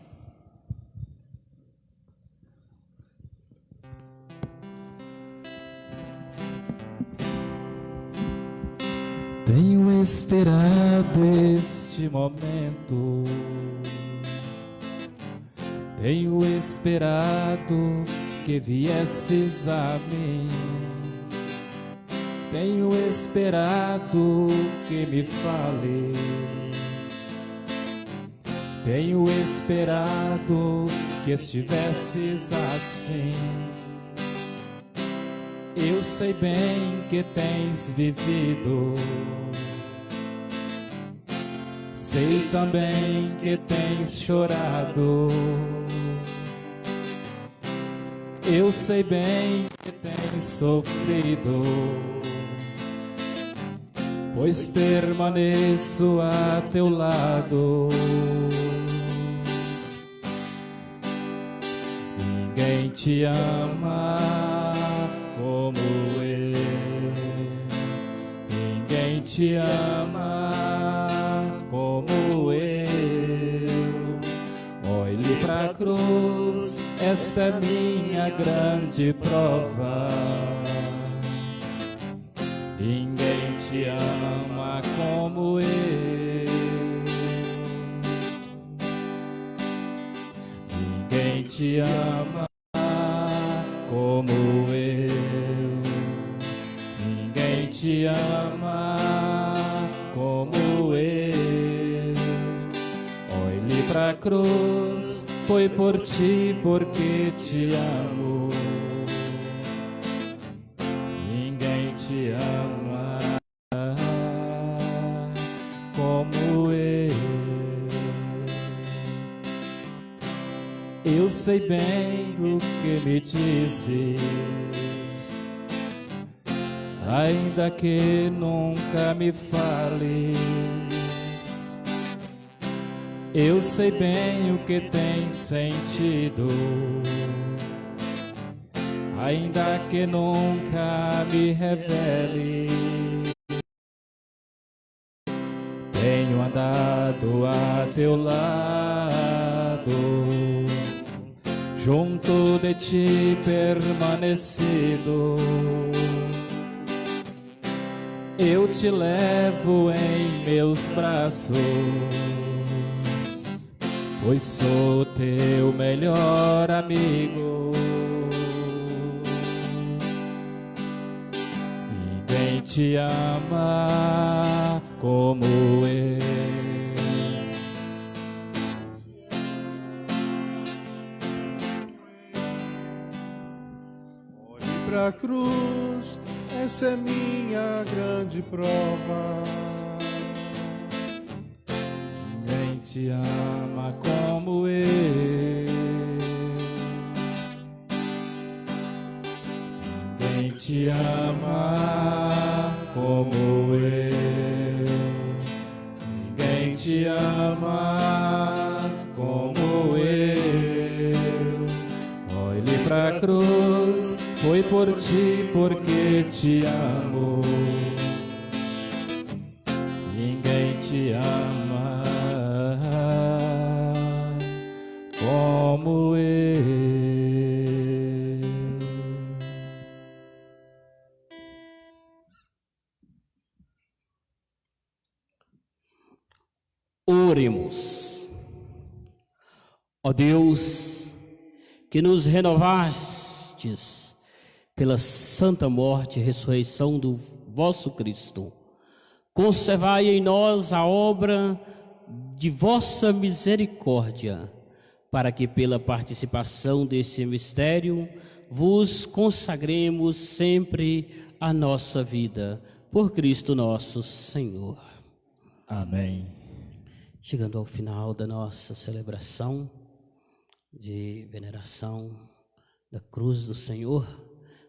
Tenho esperado este momento, tenho esperado que viesses a mim. Tenho esperado que me fales, tenho esperado que estivesses assim. Eu sei bem que tens vivido sei também que tens chorado. Eu sei bem que tens sofrido, pois permaneço a teu lado. Ninguém te ama como eu, ninguém te ama como eu. Olhe pra cruz, esta é minha grande prova. Ninguém te ama como eu, ninguém te ama como eu, ninguém te ama como eu. Olhe pra cruz, foi por ti, porque te amo. Ninguém te ama como eu. Eu sei bem o que me dizes, ainda que nunca me fales. Eu sei bem o que tens sentido, ainda que nunca me revele. Tenho andado a teu lado, junto de ti permanecido. Eu te levo em meus braços, pois sou teu melhor amigo. Ninguém te ama como eu. Olhe pra cruz, essa é minha grande prova. Ninguém te ama como eu. Ninguém te ama como eu. Ninguém te ama como eu. Olhe pra cruz, foi por ti, porque te amo. Ninguém te ama como eu. Oremos. Ó Deus, que nos renovastes pela santa morte e ressurreição do vosso Cristo, conservai em nós a obra de vossa misericórdia, para que pela participação desse mistério vos consagremos sempre a nossa vida, por Cristo nosso Senhor. Amém. Chegando ao final da nossa celebração de veneração da cruz do Senhor,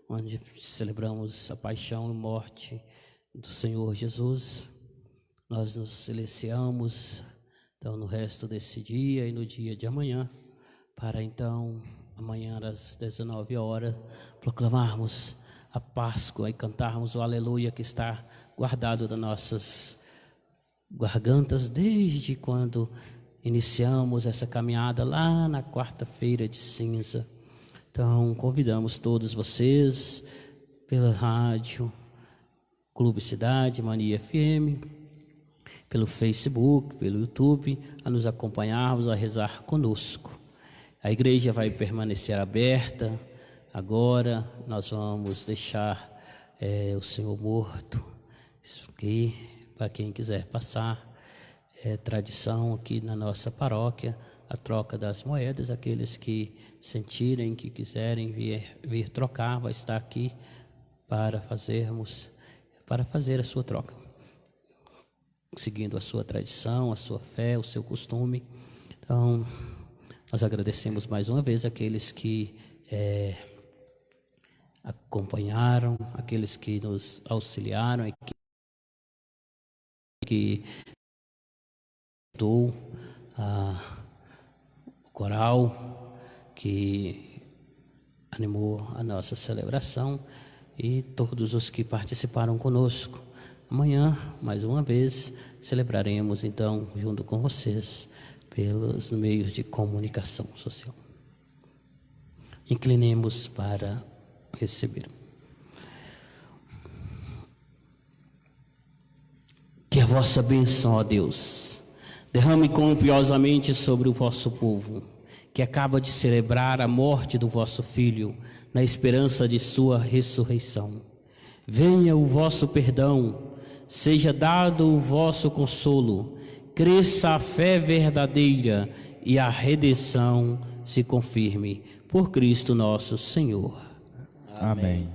onde celebramos a paixão e morte do Senhor Jesus, nós nos silenciamos então no resto desse dia e no dia de amanhã, para então amanhã às 19 horas proclamarmos a Páscoa e cantarmos o Aleluia que está guardado das nossas gargantas desde quando iniciamos essa caminhada lá na quarta-feira de cinza. Então convidamos todos vocês pela rádio Clube Cidade, Mania FM, pelo Facebook, pelo YouTube, a nos acompanharmos, a rezar conosco. A igreja vai permanecer aberta. Agora nós vamos deixar o Senhor morto. Isso aqui, para quem quiser passar, é tradição aqui na nossa paróquia, a troca das moedas. Aqueles que sentirem, que quiserem vir trocar, vai estar aqui para fazer a sua troca. seguindo a sua tradição, a sua fé, o seu costume. Então, nós agradecemos mais uma vez aqueles que acompanharam, aqueles que nos auxiliaram, que o coral, que animou a nossa celebração, e todos os que participaram conosco. Amanhã, mais uma vez, celebraremos então junto com vocês pelos meios de comunicação social. Inclinemos para receber. Que a vossa bênção, ó Deus, derrame copiosamente sobre o vosso povo, que acaba de celebrar a morte do vosso Filho, na esperança de sua ressurreição. Venha o vosso perdão, seja dado o vosso consolo, cresça a fé verdadeira e a redenção se confirme. Por Cristo nosso Senhor. Amém.